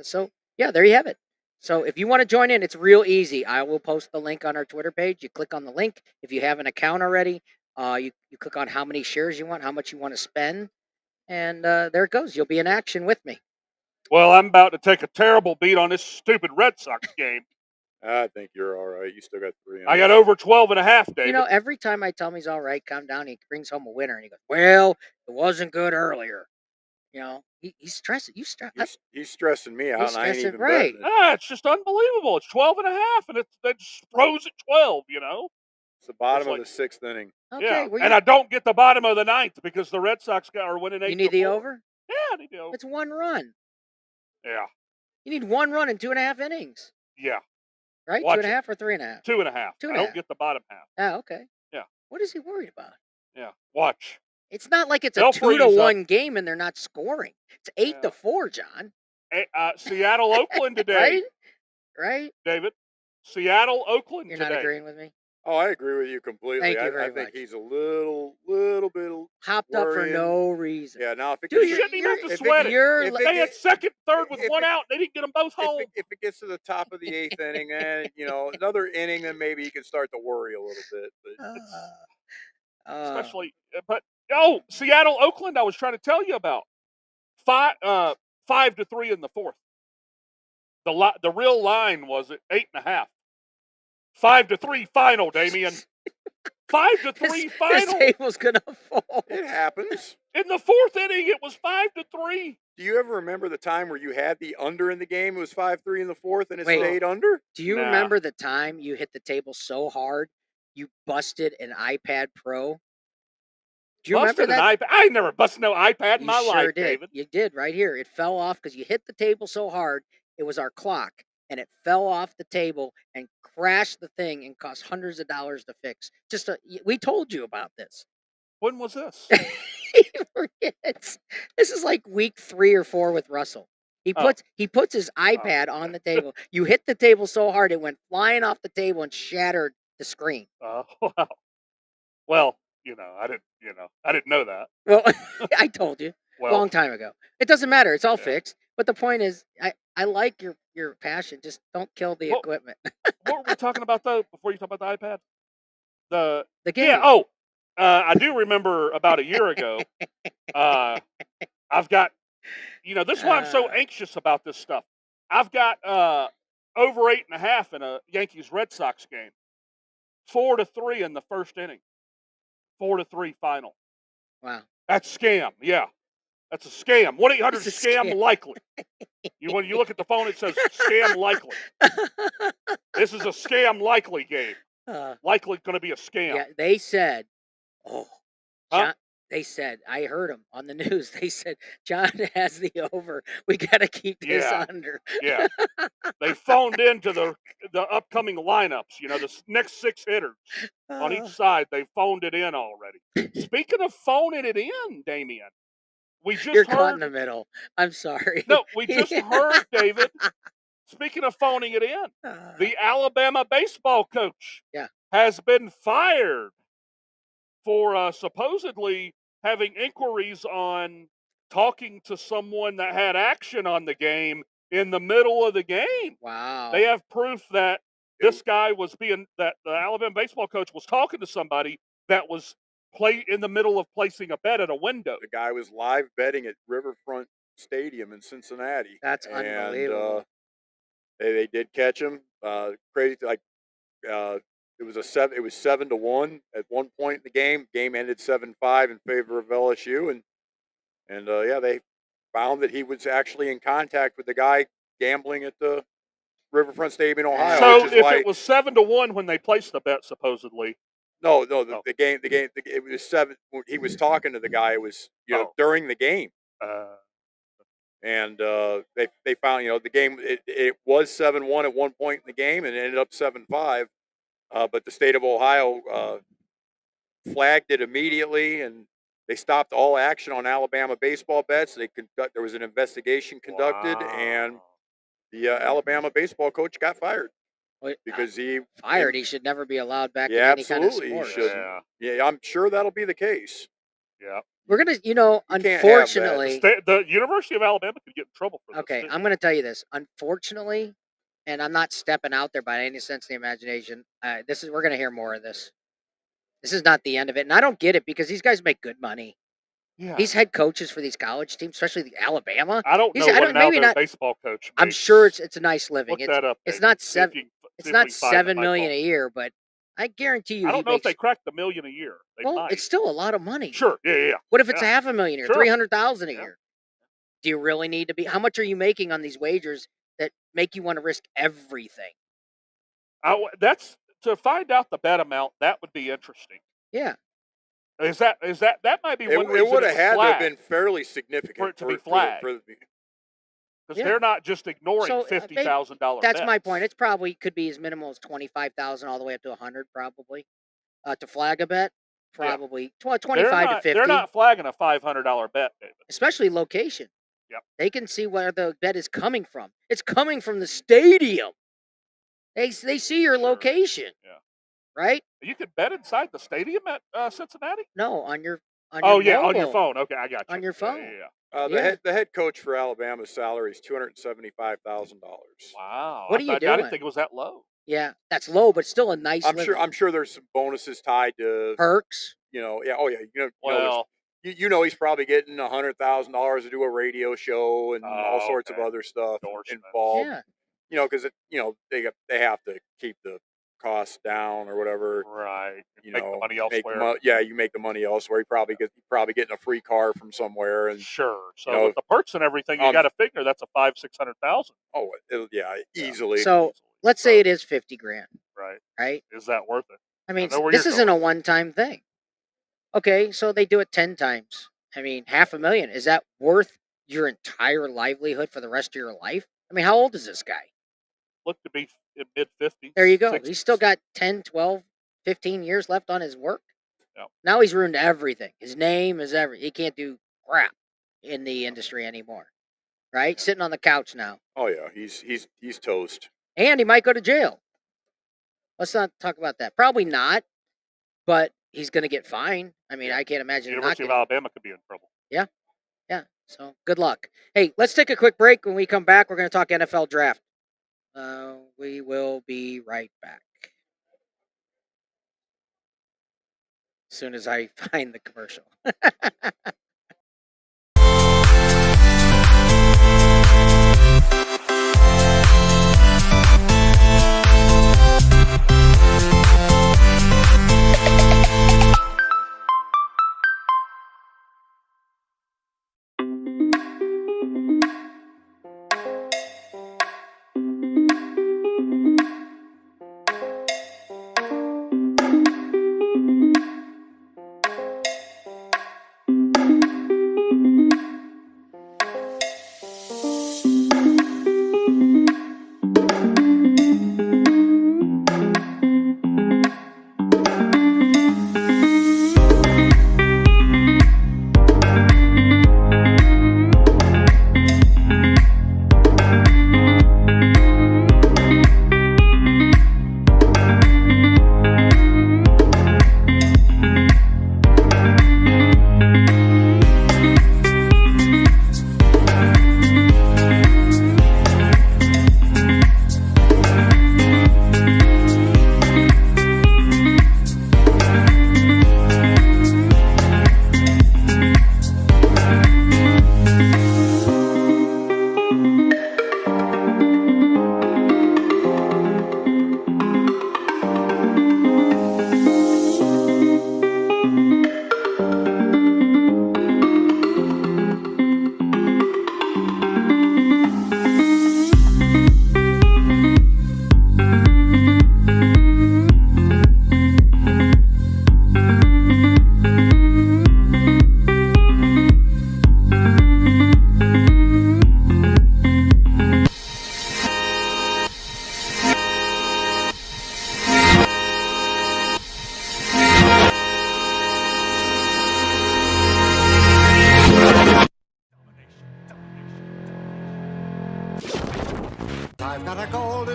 So, yeah, there you have it. So if you want to join in, it's real easy. I will post the link on our Twitter page. You click on the link. If you have an account already, you click on how many shares you want, how much you want to spend, and there it goes. You'll be in action with me. Well, I'm about to take a terrible beat on this stupid Red Sox game. I think you're all right. You still got 3. I got over 12.5, David. You know, every time I tell him he's all right, calm down, he brings home a winner, and he goes, "Well, it wasn't good earlier." You know, he's stressing. He's stressing me out. He's And I ain't stressing, even right. betting it. It's just unbelievable. It's 12.5, and it just froze at 12. You know, It's the bottom It's of the 6th inning. Okay, yeah. well, And I don't get the bottom of the 9th because the Red Sox are winning 8-4. you need the over. Yeah, I need the over. It's one run. Yeah, You need one run in 2.5 innings, yeah. right? Watch 2.5 or 3.5. 2.5. Two I and a half. don't get the bottom half. Oh, okay. Yeah. What is he worried about? Yeah, watch. It's not like it's a They'll freeze 2-1 game and they're not scoring. It's 8-4, John. Seattle, Oakland today. Right? David. Seattle, Oakland You're today. not agreeing with me? Oh, I agree with you completely. Thank you very I think much. he's a little bit Hopped up for worrying. no reason. Yeah, now if it Dude, You gets, shouldn't even have to if it- sweat it. You're They had second, third with if one it- out. They didn't get them both home. if it gets to the top of the 8th inning, and another inning, then maybe you can start to worry a little bit. But Especially, but Seattle, Oakland. I was trying to tell you about 5-3 in the fourth. The real line was at 8.5. 5-3 final, Damian. 5-3 final. This table's gonna fall. it happens. In the fourth inning, it was 5-3. Do you ever remember the time where you had the under in the game? It was 5-3 in the fourth, and it Wait. stayed under. Do you Nah. remember the time you hit the table so hard you busted an iPad Pro? Do you Busted remember that? an iPad. I never busted no iPad in You my sure life, did. David. You did right here. It fell off because you hit the table so hard. It was our clock, and it fell off the table and crashed the thing and cost hundreds of dollars to fix. We told you about this. When was this? He forgets. This is like week 3 or 4 with Russell. He Oh. puts his iPad on the table. You hit the table so hard it went flying off the table and shattered the screen. Wow. Well, I didn't know that. Well, I told you a Well, long time ago. It doesn't matter. It's all Yeah. fixed. But the point is, I like your passion. Just don't kill the Well, equipment. what were we talking about though? Before you talk about the iPad, The game. yeah. Oh, I do remember about a year ago. I've got, this is why I'm so anxious about this stuff. I've got over 8.5 in a Yankees Red Sox game. 4-3 in the first inning. 4-3 final. Wow. That's scam. Yeah, that's a scam. 1-800 It's a scam scam. likely. When you look at the phone, it says scam likely. This is a scam likely game. Uh, Likely going to be a scam. yeah, they said, oh, Huh? They said, I heard them on the news. They said, John has the over. We got to keep this Yeah. under. Yeah. They phoned into the upcoming lineups. The next 6 hitters on each side. They phoned it in already. Speaking of phoning it in, Damian, we just You're caught in heard. the middle. I'm sorry. No, we just heard, David. Speaking of phoning it in, the Alabama baseball coach Yeah. has been fired for supposedly having inquiries on talking to someone that had action on the game in the middle of the game. Wow. They have proof that this guy that the Alabama baseball coach was talking to somebody that was in the middle of placing a bet at a window. The guy was live betting at Riverfront Stadium in Cincinnati. That's and, unbelievable. They did catch him. Crazy, like it was 7-1 at one point in the game. Game ended 7-5 in favor of LSU, and they found that he was actually in contact with the guy gambling at the Riverfront Stadium in Ohio. So which is if why, it was 7-1 when they placed the bet, supposedly. no, the game, it was 7. When he was talking to the guy, it was during the game. And they found, the game, it was 7-1 at one point in the game, and it ended up 7-5. But the state of Ohio flagged it immediately, and they stopped all action on Alabama baseball bets. There was an investigation conducted, and the Alabama baseball coach got fired because he fired. He should never be allowed back in Yeah, any kind of absolutely, he sport. shouldn't. Yeah, I'm sure that'll be the case. Yeah. We're gonna, can't have that. unfortunately. The University of Alabama could get in trouble for this. Okay, too. I'm going to tell you this. Unfortunately, and I'm not stepping out there by any sense of the imagination. We're going to hear more of this. This is not the end of it, and I don't get it because these guys make good money. Yeah. He's head coaches for these college teams, especially the Alabama. I don't know what an Alabama baseball coach makes. I'm sure it's a nice living. Look that up. It's David. not See if 7. you- It's see if not we can find $7 my million phone. a year, but I guarantee you, I he don't know if makes. they cracked $1 million a year. They Well, might. it's still a lot of money. Sure. Yeah. What if it's Yeah. $500,000 a year, Sure. $300,000 a Yeah. year? Do you really need to be? How much are you making on these wagers that make you want to risk everything? That's to find out the bet amount. That would be interesting. Yeah. Is that might be one reason It would have had to have flagged, been fairly significant for it to be flagged. Because they're not just ignoring So, $50,000. That's my point. It's probably could be as minimal as 25,000 all the way up to 100, probably. To flag a bet, probably 25 to 50. They're not flagging a $500 bet, David. Especially location. Yep. They can see where the bet is coming from. It's coming from the stadium. They see your location. Yeah. Right? You could bet inside the stadium at Cincinnati? No, on your on your mobile. phone. Okay, I got you. On your phone. Yeah. The head coach for Alabama's salary is $275,000. Wow. What are you I doing? didn't think it was that low. Yeah, that's low, but still a nice. I'm sure there's some bonuses tied to perks. Yeah. Oh yeah. Well, he's probably getting $100,000 to do a radio show and all sorts of other stuff involved. Yeah. Because they have to keep the costs down or whatever. Right. Make the money elsewhere. You make the money elsewhere. You probably getting a free car from somewhere. And sure. So with the perks and everything, you got to figure that's a $500,000-$600,000. Oh yeah, easily. So let's say it is $50,000. Right. Right. Is that worth it? I mean, this isn't a one-time thing. Okay, so they do it 10 times. I mean, $500,000. Is that worth your entire livelihood for the rest of your life? I mean, how old is this guy? Look to be in mid-50s. There you go. 60s. He's still got 10, 12, 15 years left on his work. Yep. Now he's ruined everything. His name is everything. He can't do crap in the industry anymore. Right? Sitting on the couch now. Oh yeah, he's toast. And he might go to jail. Let's not talk about that. Probably not, but he's going to get fined. I mean, I can't imagine. University of Alabama could be in trouble. Yeah. Yeah. So good luck. Hey, let's take a quick break. When we come back, we're going to talk NFL draft. We will be right back. As soon as I find the commercial.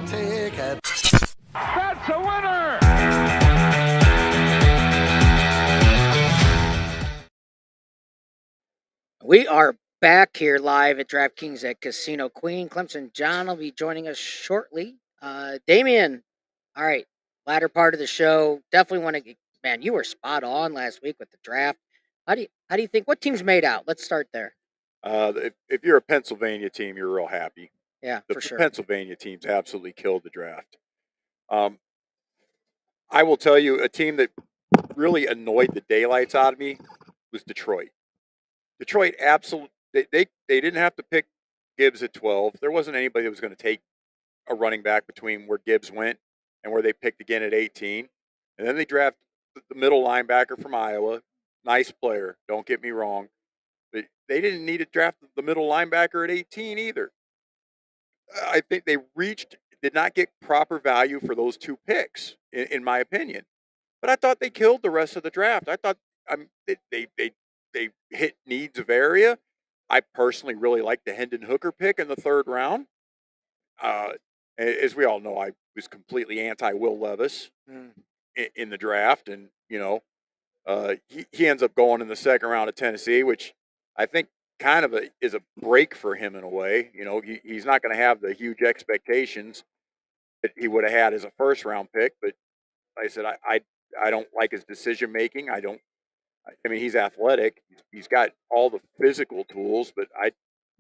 ticket. That's a winner! We are back here live at DraftKings at Casino Queen. Clemson John will be joining us shortly. Damian, all right, latter part of the show. Definitely want to. Man, you were spot on last week with the draft. How do you think? What team's made out? Let's start there. If you're a Pennsylvania team, you're real happy. Yeah, The for sure. Pennsylvania teams absolutely killed the draft. I will tell you, a team that really annoyed the daylights out of me was Detroit. Detroit absolutely they didn't have to pick Gibbs at 12. There wasn't anybody that was going to take a running back between where Gibbs went and where they picked again at 18. And then they draft the middle linebacker from Iowa. Nice player, don't get me wrong. But they didn't need to draft the middle linebacker at 18 either. I think they did not get proper value for those two picks, in my opinion. But I thought they killed the rest of the draft. I thought they hit needs of area. I personally really like the Hendon Hooker pick in the third round. As we all know, I was completely anti Will Levis in the draft, and he ends up going in the second round of Tennessee, which I think kind of is a break for him in a way. He's not going to have the huge expectations that he would have had as a first round pick. But like I said, I don't like his decision making. I mean, he's athletic. He's got all the physical tools, but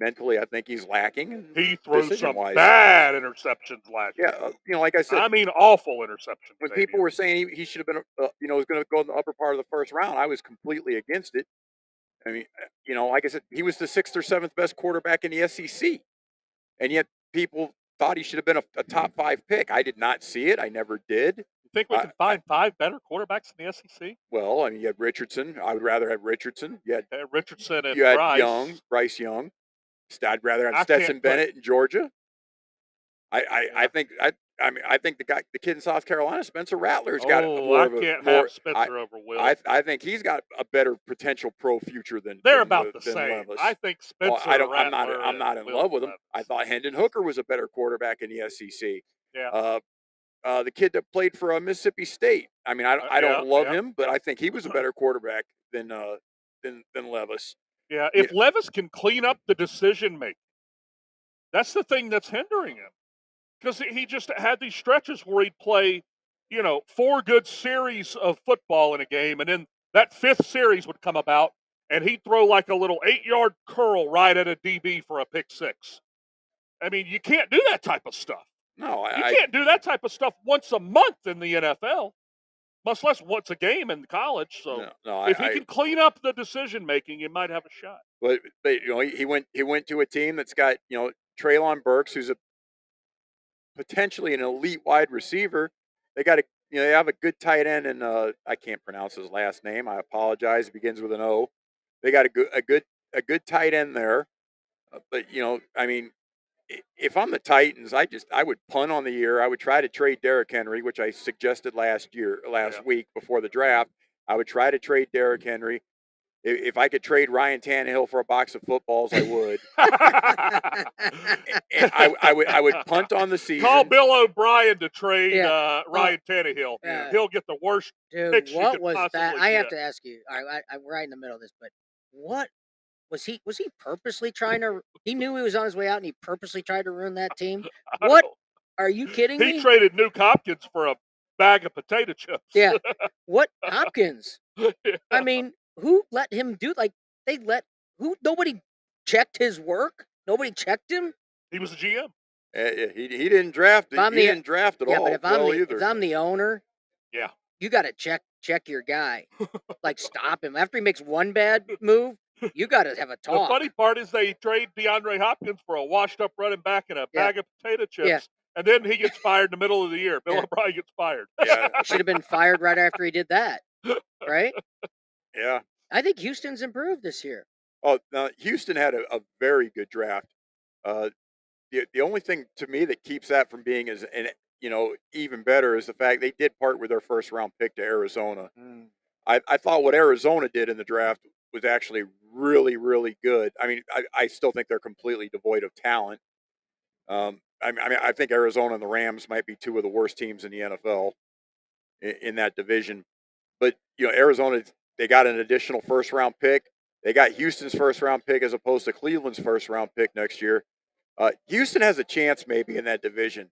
mentally, I think he's lacking. He threw some decision-wise. bad interceptions last year. Yeah, like I said, I mean, awful interceptions. when people were saying he should have been, was going to go in the upper part of the first round, I was completely against it. I mean, like I said, he was the 6th or 7th best quarterback in the SEC, and yet people thought he should have been a top 5 pick. I did not see it. I never did. You think we can find 5 better quarterbacks in the SEC? Well, I mean, you had Richardson. I would rather have Richardson. You had Richardson and you had Bryce. Bryce Young. I'd rather have Stetson Bennett in Georgia. I think the kid in South Carolina, Spencer Rattler's got have Spencer over Will. I think he's got a better potential pro future than they're about the same. Levis. I think Spencer. I'm not in love with him. I thought Hendon Hooker was a better quarterback in the SEC. Yeah. The kid that played for Mississippi State. I mean, I don't love him, but I think he was a better quarterback than Levis. Yeah, if Levis can clean up the decision making, that's the thing that's hindering him. Because he just had these stretches where he'd play, 4 good series of football in a game, and then that 5th series would come about, and he'd throw like a little 8-yard curl right at a DB for a pick 6. I mean, you can't do that type of stuff. No, you can't do that type of stuff once a month in the NFL, much less once a game in college. So if he can clean up the decision making, you might have a shot. But he went to a team that's got Treylon Burks, who's potentially an elite wide receiver. They got they have a good tight end, and I can't pronounce his last name. I apologize. It begins with an O. They got a good tight end there. But I mean, if I'm the Titans, I would punt on the year. I would try to trade Derrick Henry, which I suggested last week before the draft. I would try to trade Derrick Henry. If I could trade Ryan Tannehill for a box of footballs, I would. And I would punt on the season. Call Bill O'Brien to trade Ryan Tannehill. He'll get the worst picks you could was possibly that? I have get. to ask you. All right, we're right in the middle of this, but what was he purposely trying to? He knew he was on his way out, and he purposely tried to ruin that team. What? Are you kidding me? He traded Nuke Hopkins for a bag of potato chips. Yeah. What Hopkins? I mean, who let him do nobody checked his work? Nobody checked him? He was a GM. He didn't draft. He didn't draft at all. But if I'm the owner, you got to check your guy. Like, stop him after he makes one bad move. You got to have a talk. The funny part is they trade DeAndre Hopkins for a washed-up running back and a bag of potato chips, and then he gets fired in the middle of the year. Bill O'Brien gets fired. Yeah, should have been fired right after he did that, right? Yeah. I think Houston's improved this year. Oh, no, Houston had a very good draft. The only thing to me that keeps that from being even better is the fact they did part with their first round pick to Arizona. I thought what Arizona did in the draft was actually really, really good. I mean, I still think they're completely devoid of talent. I think Arizona and the Rams might be two of the worst teams in the NFL in that division. But Arizona, they got an additional first round pick. They got Houston's first round pick as opposed to Cleveland's first round pick next year. Houston has a chance maybe in that division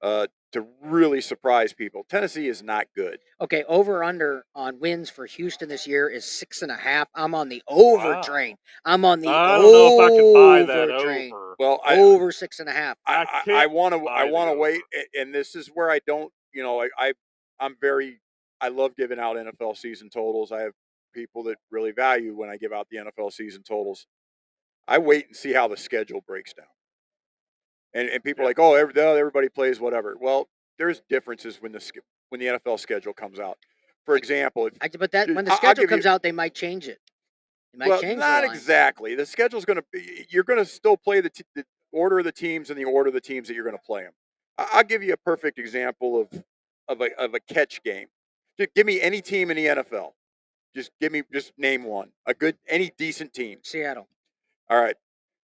to really surprise people. Tennessee is not good. Okay, over under on wins for Houston this year is 6.5. I'm on the over Wow. train. I'm on the I don't know if I can buy that over train. over. Well, Over 6.5. I want to buy the wait, and this is where I don't. I love giving out NFL season totals. I have people that really value when I give out the NFL season totals. I wait and see how the schedule breaks down. And people are like, oh, everybody plays whatever. Well, there's differences when the NFL schedule comes out. For example, But when the schedule comes out, they might change it. They might change not the line. exactly. The schedule's going to be. You're going to still play the order of the teams and the order of the teams that you're going to play them. I'll give you a perfect example of a catch game. Just give me any team in the NFL. Just name one. Any decent team. Seattle. All right.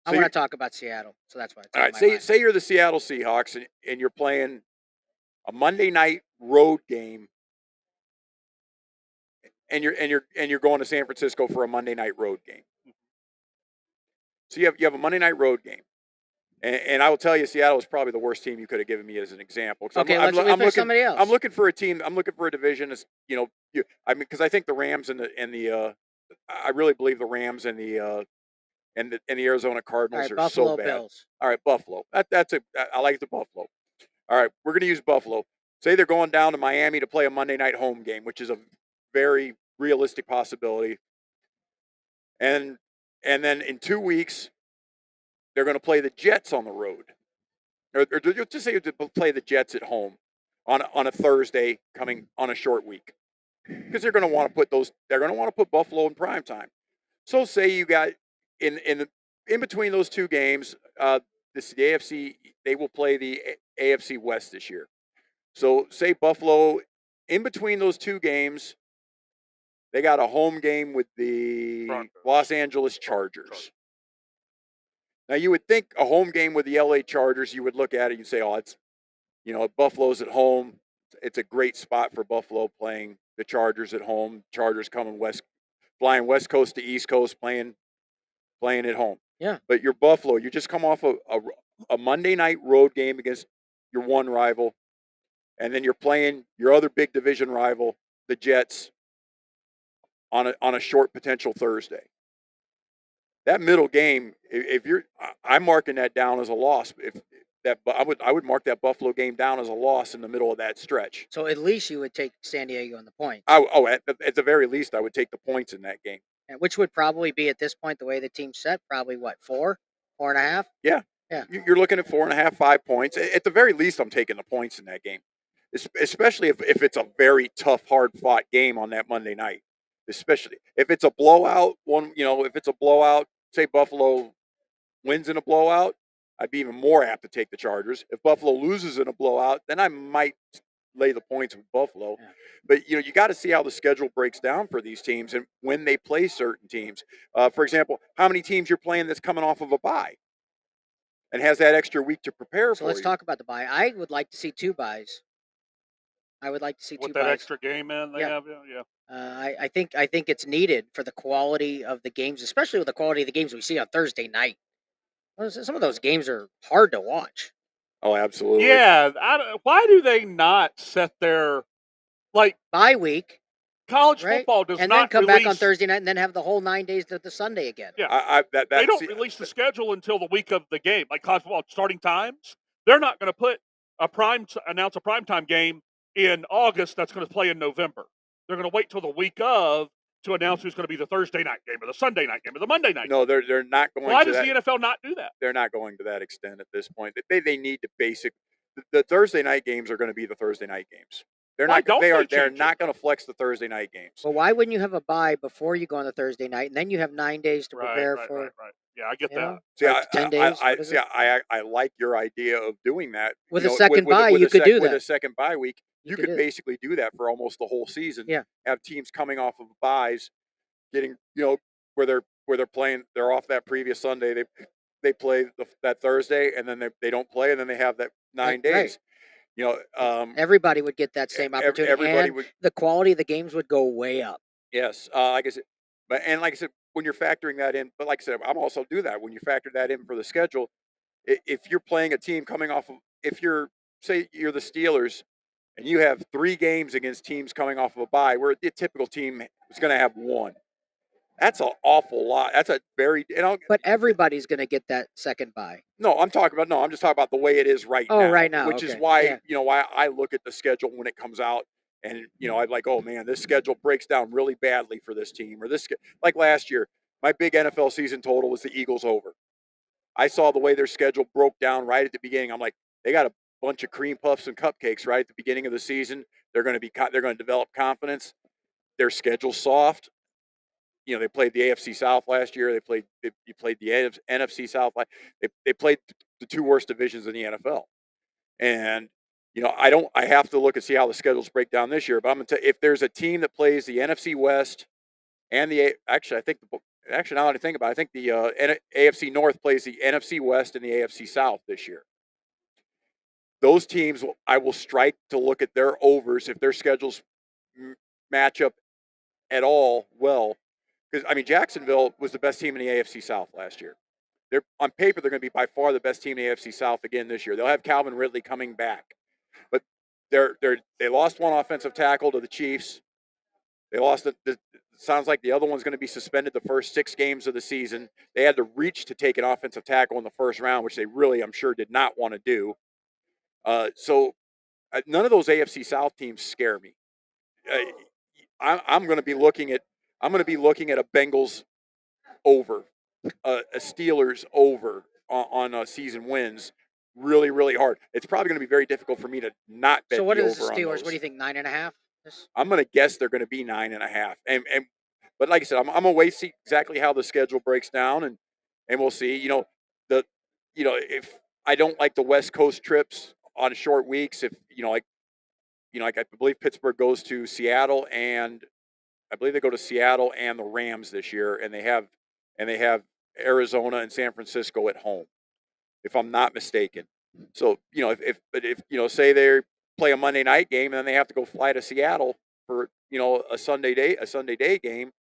I want to talk about Seattle, so that's why. All right. Say you're the Seattle Seahawks and you're playing a Monday night road game, and you're going to San Francisco for a Monday night road game. So you have a Monday night road game, and I will tell you, Seattle is probably the worst team you could have given me as an example. Okay, let's look for somebody else. I'm looking for a team. I'm looking for a division. Because I think the Rams I really believe the Rams and the Arizona Cardinals are Buffalo so bad. Bills. All right, Buffalo. I like the Buffalo. All right, we're going to use Buffalo. Say they're going down to Miami to play a Monday night home game, which is a very realistic possibility. And then in 2 weeks, they're going to play the Jets on the road. Or just say to play the Jets at home on a Thursday coming on a short week. Because they're going to want to put Buffalo in prime time. So say you got in between those two games, the AFC, they will play the AFC West this year. So say Buffalo, in between those two games, they got a home game with the Los Angeles Chargers. Now you would think a home game with the LA Chargers, you would look at it and say, oh, it's, Buffalo's at home. It's a great spot for Buffalo playing the Chargers at home. Chargers flying West Coast to East Coast, playing at home. Yeah. But you're Buffalo. You just come off a Monday night road game against your one rival, and then you're playing your other big division rival, the Jets, on a short potential Thursday. That middle game, I'm marking that down as a loss. I would mark that Buffalo game down as a loss in the middle of that stretch. So at least you would take San Diego in the points. At the very least, I would take the points in that game. And which would probably be at this point, the way the team's set, probably what, 4.5? Yeah. Yeah. You're looking at 4.5, 5 points. At the very least, I'm taking the points in that game, especially if it's a very tough, hard-fought game on that Monday night. Especially if it's a blowout, if it's a blowout, say Buffalo wins in a blowout, I'd be even more apt to take the Chargers. If Buffalo loses in a blowout, then I might lay the points with Buffalo. Yeah. But, you got to see how the schedule breaks down for these teams and when they play certain teams. For example, how many teams you're playing that's coming off of a bye and has that extra week to prepare for. So let's talk about the bye. I would like to see 2 byes. I would like to see 2 byes. With that extra game in they have, yeah. I think it's needed for the quality of the games, especially with the quality of the games we see on Thursday night. Some of those games are hard to watch. Oh, absolutely. Yeah. Why do they not set their bye week? College football does and not then come back on Thursday night and then have the whole 9 days to the Sunday again. Yeah, they don't release the schedule until the week of the game, like college football starting times. They're not going to put announce a primetime game in August that's going to play in November. They're going to wait till the week of to announce who's going to be the Thursday night game or the Sunday night game or the Monday night. No, they're not going. Why does the NFL not do that? They're not going to that extent at this point. They need to the Thursday night games are going to be the Thursday night games. They're not going to flex the Thursday night games. Well, why wouldn't you have a bye before you go on the Thursday night, and then you have 9 days to prepare for? Right. Yeah, I get that. See, 10 days. I like your idea of doing that. With a second bye, you could do that. With a second bye week, you could basically do that for almost the whole season. Yeah. Have teams coming off of byes, getting where they're playing, they're off that previous Sunday. they play that Thursday, and then they don't play, and then they have that 9 Right. days. You know, Everybody would get that same opportunity, everybody and would. the quality of the games would go way up. Yes, like I said, like I said, when you're factoring that in, but like I said, I'm also do that when you factor that in for the schedule. If you're playing a team coming off of, if you're say you're the Steelers, and you have 3 games against teams coming off of a bye, where the typical team is going to have 1. That's an awful lot. That's a very, But everybody's going to get that second bye. no, I'm just talking about the way it is right Oh, now. right now, Which is okay, why, yeah. why I look at the schedule when it comes out, and I'm like, oh man, this schedule breaks down really badly for this team, or this, like last year, my big NFL season total was the Eagles over. I saw the way their schedule broke down right at the beginning. I'm like, they got a bunch of cream puffs and cupcakes right at the beginning of the season. They're going to develop confidence. Their schedule's soft. They played the AFC South last year. You played the NFC South. They played the 2 worst divisions in the NFL. And I have to look and see how the schedules break down this year. But I'm gonna tell you, if there's a team that plays the NFC West and actually now that I think about it, I think the AFC North plays the NFC West and the AFC South this year. Those teams, I will strike to look at their overs if their schedules match up at all well. Because Jacksonville was the best team in the AFC South last year. They're on paper, they're going to be by far the best team in the AFC South again this year. They'll have Calvin Ridley coming back, but they lost 1 offensive tackle to the Chiefs. They lost sounds like the other one's going to be suspended the first 6 games of the season. They had to reach to take an offensive tackle in the first round, which they really, I'm sure, did not want to do. So none of those AFC South teams scare me. I'm going to be looking at a Bengals over, a Steelers over on season wins, really, really hard. It's probably going to be very difficult for me to not bet So what the is the over on Steelers? those. What do you think? 9.5? I'm going to guess they're going to be 9.5. But like I said, I'm going to wait see exactly how the schedule breaks down, and we'll see. If I don't like the West Coast trips on short weeks, if like I believe Pittsburgh goes to Seattle, and I believe they go to Seattle and the Rams this year, and they have Arizona and San Francisco at home, if I'm not mistaken. So if say they play a Monday night game and then they have to go fly to Seattle for a Sunday day game,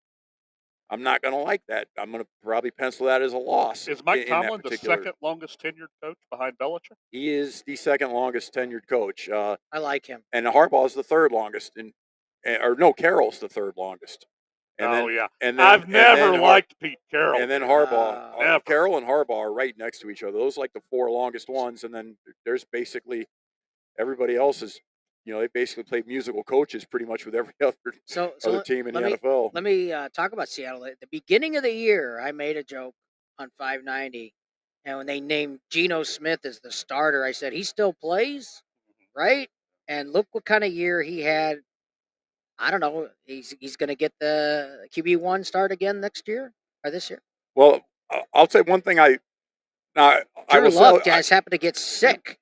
I'm not going to like that. I'm going to probably pencil that as a loss. Is Mike Tomlin the second longest tenured coach behind Belichick? He is the second longest tenured coach. I like him. And Harbaugh is the third longest, Carroll's the third longest. And I've never liked Pete Carroll. And then Harbaugh, Carroll and Harbaugh are right next to each other. Those are like the 4 longest ones, and then there's basically everybody else is. They basically played musical coaches pretty much with every other team in the NFL. Let me talk about Seattle. At the beginning of the year, I made a joke on 590, and when they named Geno Smith as the starter, I said he still plays, right? And look what kind of year he had. I don't know. He's going to get the QB1 start again next year or this year. Well, I'll say one thing. Drew Luck just happened to get sick.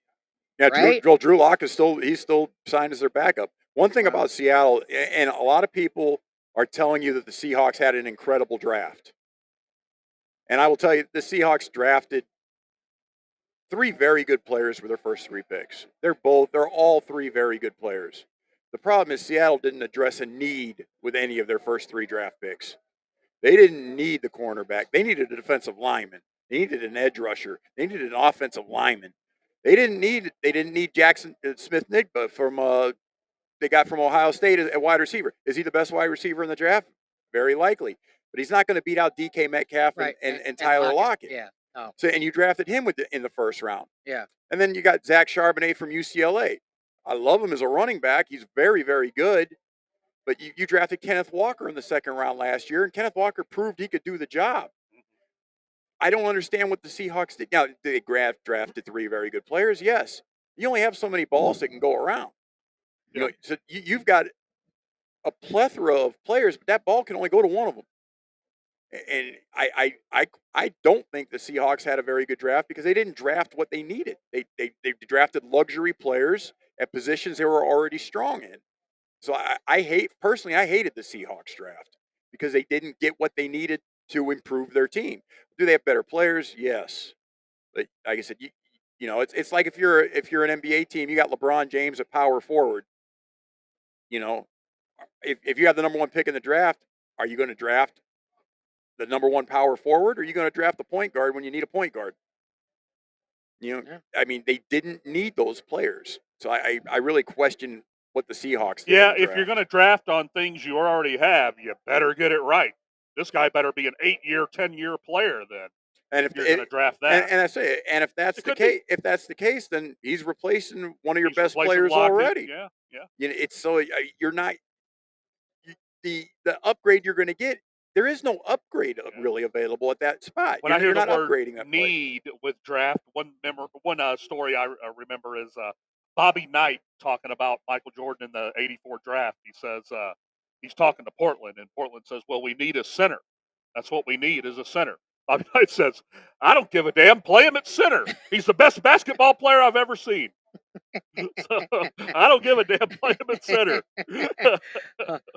Yeah, right? Drew Lock is still signed as their backup. One thing about Seattle, and a lot of people are telling you that the Seahawks had an incredible draft. And I will tell you, the Seahawks drafted 3 very good players with their first 3 picks. They're all 3 very good players. The problem is Seattle didn't address a need with any of their first 3 draft picks. They didn't need the cornerback. They needed a defensive lineman. They needed an edge rusher. They needed an offensive lineman. They didn't need Jackson Smith-Njigba they got from Ohio State at wide receiver. Is he the best wide receiver in the draft? Very likely. But he's not going to beat out DK Metcalf and Tyler Lockett. Yeah. Oh. So, and you drafted him in the first round. Yeah. And then you got Zach Charbonnet from UCLA. I love him as a running back. He's very, very good. But you drafted Kenneth Walker in the second round last year, and Kenneth Walker proved he could do the job. I don't understand what the Seahawks did. Now, they drafted 3 very good players. Yes. You only have so many balls that can go around. So you've got a plethora of players, but that ball can only go to one of them. And I don't think the Seahawks had a very good draft because they didn't draft what they needed. They drafted luxury players at positions they were already strong in. So I hated the Seahawks draft because they didn't get what they needed to improve their team. Do they have better players? Yes. But like I said, you know, it's like if you're an NBA team, you got LeBron James at power forward. You know, if you have the number one pick in the draft, are you going to draft the number one power forward, or are you going to draft the point guard when you need a point guard? You know, Yeah. I mean, they didn't need those players, so I really question what the Seahawks did. Yeah, in the if you're draft. going to draft on things you already have, you better get it right. This guy better be an 8-year, 10-year player then. And if you're going to draft and, that. and I say, and if that's It the could be. case, then he's replacing one of your He's best replacing players Lockett. already. Yeah, yeah. You know, it's so you're not the upgrade you're going to get. There is no upgrade really available at that spot. When I hear You're the not word upgrading that player. need with draft, one story I remember is Bobby Knight talking about Michael Jordan in the '84 draft. He says he's talking to Portland, and Portland says, "Well, we need a center. That's what we need is a center." Bobby Knight says, "I don't give a damn. Play him at center. He's the best basketball player I've ever seen." So, I don't give a damn. Play him at center.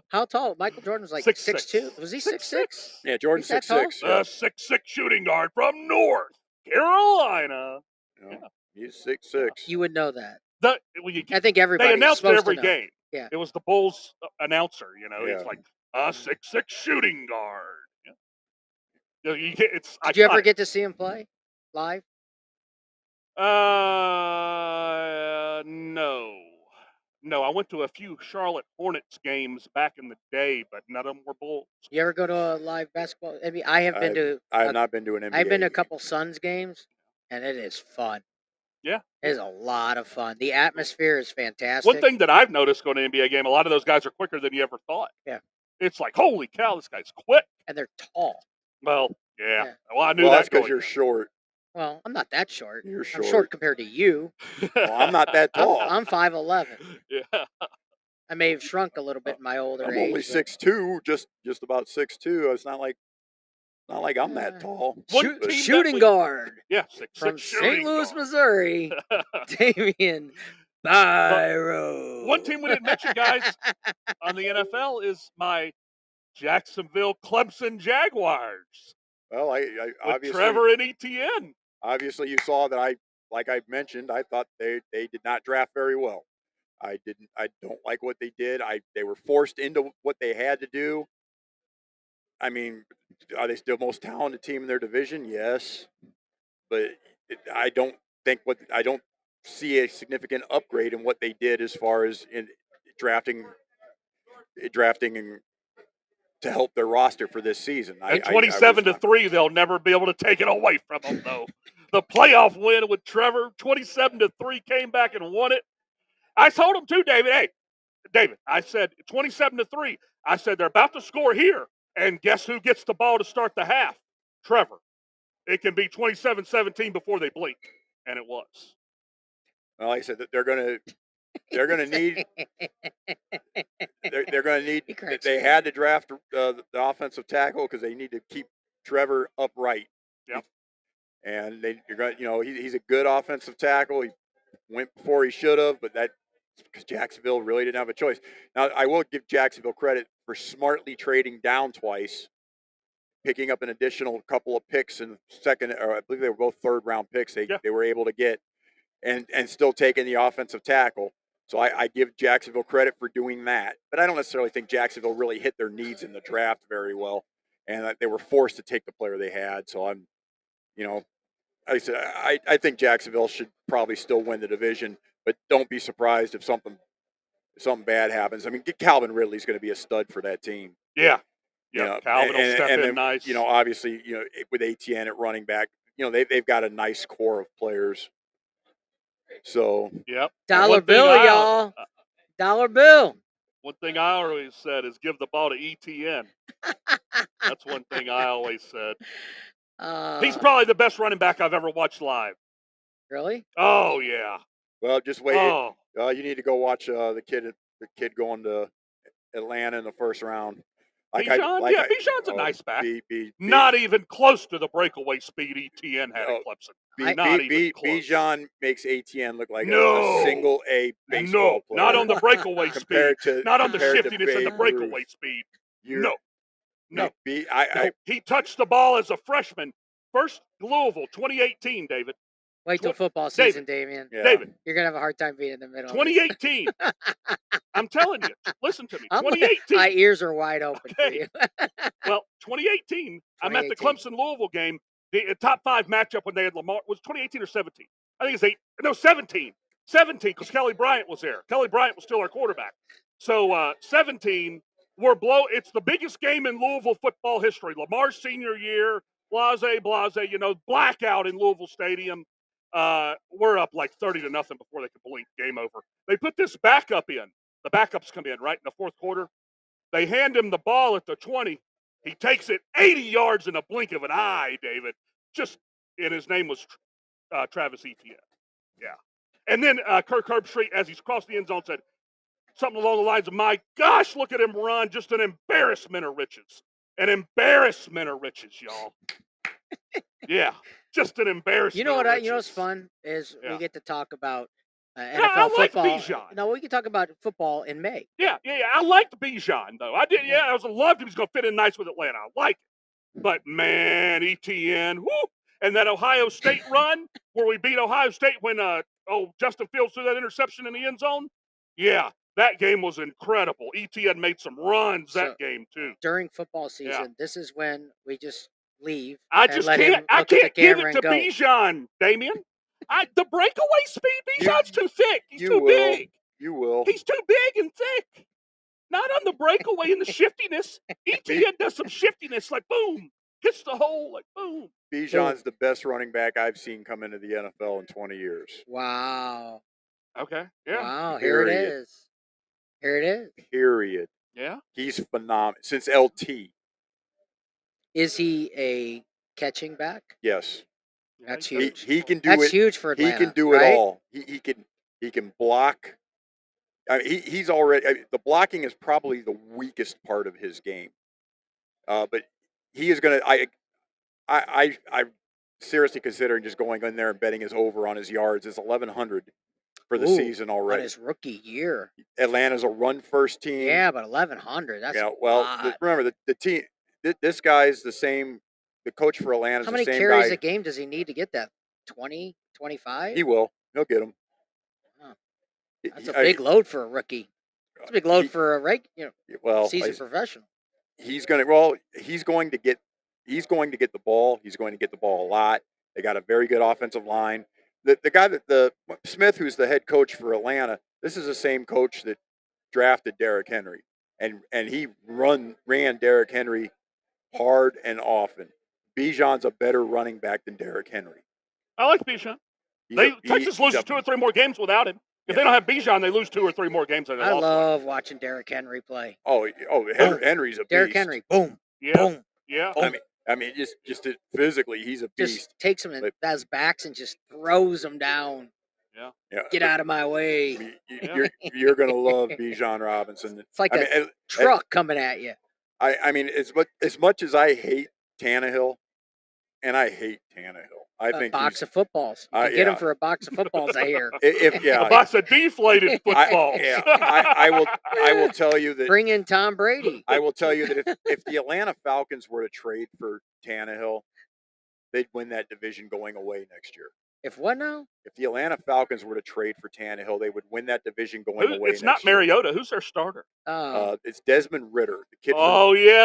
How tall? Michael Jordan was like 6'2". Was he 6'6"? Yeah, Jordan's He's that tall? 6'6". Yeah. 6'6" shooting guard from North Carolina. Yeah. He's 6'6". You would know that. I think everybody. They announced it supposed every to know. game. Yeah. It was the Bulls announcer. You know, Yeah. he's like a 6'6" shooting guard. Yeah. It's. Did you ever get to see him play live? No. I went to a few Charlotte Hornets games back in the day, but none of them were Bulls. You ever go to a live basketball? I mean, I have been to. I have not been to an NBA. I've been to a game. couple Suns games, and it is fun. Yeah. It is a lot of fun. The atmosphere is fantastic. One thing that I've noticed going to an NBA game, a lot of those guys are quicker than you ever thought. Yeah. It's like, holy cow, this guy's quick. And they're tall. Well, yeah. Yeah. Well, I knew Well, that that's because going you're in. short. Well, I'm not that short. You're I'm short. short compared to you. Well, I'm not that tall. I'm 5'11". Yeah. I may have shrunk a little bit in my older I'm age. only but- 6'2", just about 6'2". It's not like I'm that tall. One team shooting that we- guard Yeah, 6'6" from shooting St. Louis, guard. Missouri, Damian Byro. One team we didn't mention, guys, on the NFL is my Jacksonville Clemson Jaguars. Well, I With obviously Trevor and Etienne. obviously you saw that like I mentioned, I thought they did not draft very well. I don't like what they did. They were forced into what they had to do. I mean, are they still most talented team in their division? Yes. But I don't see a significant upgrade in what they did as far as in drafting and to help their roster for this season. And 27-3, they'll never be able to take it away from them, though. The playoff win with Trevor, 27-3, came back and won it. I told him too, David. Hey, David, I said 27-3. I said they're about to score here, and guess who gets the ball to start the half? Trevor. It can be 27-17 before they blink, and it was. Well, like I said, that they're gonna need. They're going to need. He cracks They me had to draft the offensive tackle because they need to keep Trevor upright. Yep. And you're going. You know, he's a good offensive tackle. He went before he should have, but that's because Jacksonville really didn't have a choice. Now, I will give Jacksonville credit for smartly trading down twice, picking up an additional couple of picks in second, or I believe they were both third-round picks. They were able to get, and still taking the offensive tackle. So I give Jacksonville credit for doing that, but I don't necessarily think Jacksonville really hit their needs in the draft very well, and that they were forced to take the player they had. So I'm, you know, I think Jacksonville should probably still win the division, but don't be surprised if something bad happens. I mean, Calvin Ridley's going to be a stud for that team. Yeah. You know, Calvin will step in then, nice. You know, obviously, you know, with Etienne at running back, you know, they've got a nice core of players. So Yep. Dollar bill, y'all. Dollar bill. One thing I always said is give the ball to ETN. That's one thing I always said. He's probably the best running back I've ever watched live. Really? Oh, yeah. Well, just wait. Oh. You need to go watch the kid going to Atlanta in the first round. Bijan's a nice back. Not even close to the breakaway speed ETN had at Clemson. Not even close. Bijan makes ATN look like a single A baseball player. Not on the breakaway speed. Not on the shiftiness and the Babe breakaway Ruth. speed. No. He touched the ball as a freshman. First Louisville, 2018, David. Wait till Tw- football David. season, Damian. Yeah. David, You're gonna have a hard time being in the middle. of this. 2018. I'm telling you. Listen to me. I'm like- 2018. my ears are wide open for Okay. you. Well, 2018, I'm at the 2018. Clemson Louisville game. The top 5 matchup when they had Lamar was 2018 or 17. I think it's 17. 17 because Kelly Bryant was there. Kelly Bryant was still our quarterback. So 17, it's the biggest game in Louisville football history. Lamar's senior year, blase, blackout in Louisville Stadium. We're up like 30-0 before they could blink. Game over. They put this backup in. The backups come in right in the fourth quarter. They hand him the ball at the 20. He takes it 80 yards in a blink of an eye, David. And his name was Travis Etienne. Yeah. And then Kirk Herbstreit, as he's crossed the end zone, said something along the lines of, "My gosh, look at him run. Just an embarrassment of riches. An embarrassment of riches, y'all." Yeah. Just an embarrassment You know what? of riches. You know what's fun is Yeah. we get to talk about I NFL like football. Bijan. No, we can talk about football in May. Yeah. I liked Bijan, though. I did. Yeah, I loved him. He's going to fit in nice with Atlanta. I like it. But, man, ETN, whoo. And that Ohio State run where we beat Ohio State when Justin Fields threw that interception in the end zone. Yeah, that game was incredible. ETN made some runs that game, too. During football season, this is when we just leave. I and just let him can't. I look at the can't give camera it and to go. Bijan, Damian. The breakaway speed, Bijan's too thick. He's You too will. big. You will. He's too big and thick. Not on the breakaway and the shiftiness. ETN does some shiftiness, like boom, hits the hole, like boom. Bijan's the best running back I've seen come into the NFL in 20 years. Wow. Okay. Yeah. Wow. Here it Period. is. Here it is. Period. Yeah. He's phenomenal. Since LT, Is he a catching back? yes. That's he's- huge. He can do That's it. huge for He Atlanta. can do right? it all. He can block. I mean, he's already the blocking is probably the weakest part of his game. But he is going to. I seriously considering just going in there and betting his over on his yards. It's 1,100 for the Ooh, season on already. his rookie year. Atlanta's a run first team. Yeah, but 1,100. That's Yeah. a Well, lot. remember the team. This guy's the same. The coach for Atlanta's How the many same carries guy. a game does he need to get that? 20, 25? He will. He'll get him. Huh. That's a big load for a rookie. It's a big load for a seasoned professional. He's going to get the ball. He's going to get the ball a lot. They got a very good offensive line. The guy that Smith, who's the head coach for Atlanta, this is the same coach that drafted Derrick Henry, and he ran Derrick Henry hard and often. Bijan's a better running back than Derrick Henry. I like Bijan. Texas loses 2 or 3 more games without him. If they don't have Bijan, they lose 2 or 3 more games than they I lost. love watching Derrick Henry play. Henry's a beast. Derrick Henry, boom, Yeah. boom. Yeah. I mean, physically, he's a beast. Just takes him in his backs and just throws him down. Yeah. Get out of my way. You're gonna love Bijan Robinson. It's like a truck coming at you. I mean, as much as I hate Tannehill, and I hate Tannehill, I think box of footballs. You can get him for a box of footballs. I hear. A box of deflated footballs. I will tell you that. Bring in Tom Brady. I will tell you that if the Atlanta Falcons were to trade for Tannehill, they'd win that division going away next year. If what now? If the Atlanta Falcons were to trade for Tannehill, they would win that division going away. It's not Mariota. Who's their starter? It's Desmond Ritter, the kid.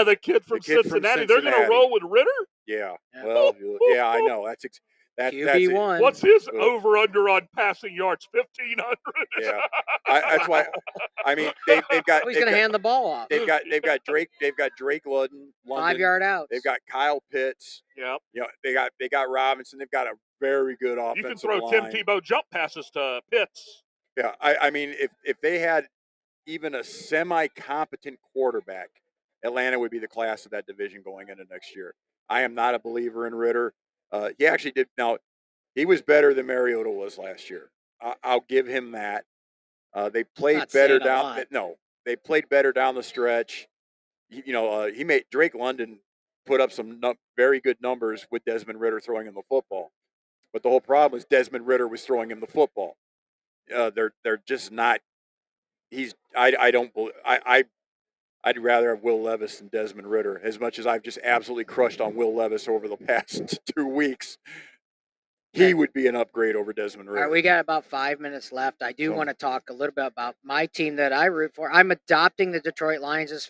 The kid from Cincinnati. They're going to roll with Ritter. Yeah. Well, yeah, I know. That's QB1. What's his over/under on passing yards? 1,500. Yeah, that's why. I mean, they've got. He's going to hand the ball off. They've got Drake. They've got Drake London. 5-yard outs. They've got Kyle Pitts. Yep. They got Robinson. They've got a very good offensive line. You can throw Tim Tebow jump passes to Pitts. Yeah, I mean, if they had even a semi-competent quarterback, Atlanta would be the class of that division going into next year. I am not a believer in Ritter. He actually did. Now, he was better than Mariota was last year. I'll give him that. They played better down. No, they played better down the stretch. He made Drake London put up some very good numbers with Desmond Ritter throwing him the football. But the whole problem is Desmond Ritter was throwing him the football. They're just not. I'd rather have Will Levis than Desmond Ritter, as much as I've just absolutely crushed on Will Levis over the past 2 weeks. he would be an upgrade over Desmond All Ridder. right, we got about 5 minutes left. I do So- want to talk a little bit about my team that I root for. I'm adopting the Detroit Lions as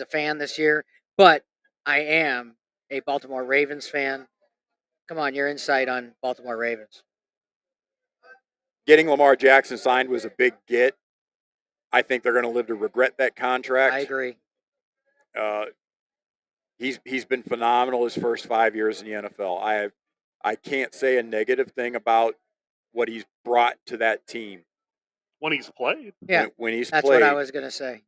a fan this year, but I am a Baltimore Ravens fan. Come on, your insight on Baltimore Ravens. Getting Lamar Jackson signed was a big get. I think they're going to live to regret that contract. I agree. He's been phenomenal his first 5 years in the NFL. I can't say a negative thing about what he's brought to that team When he's played. Yeah, when he's that's played. what I was going to say.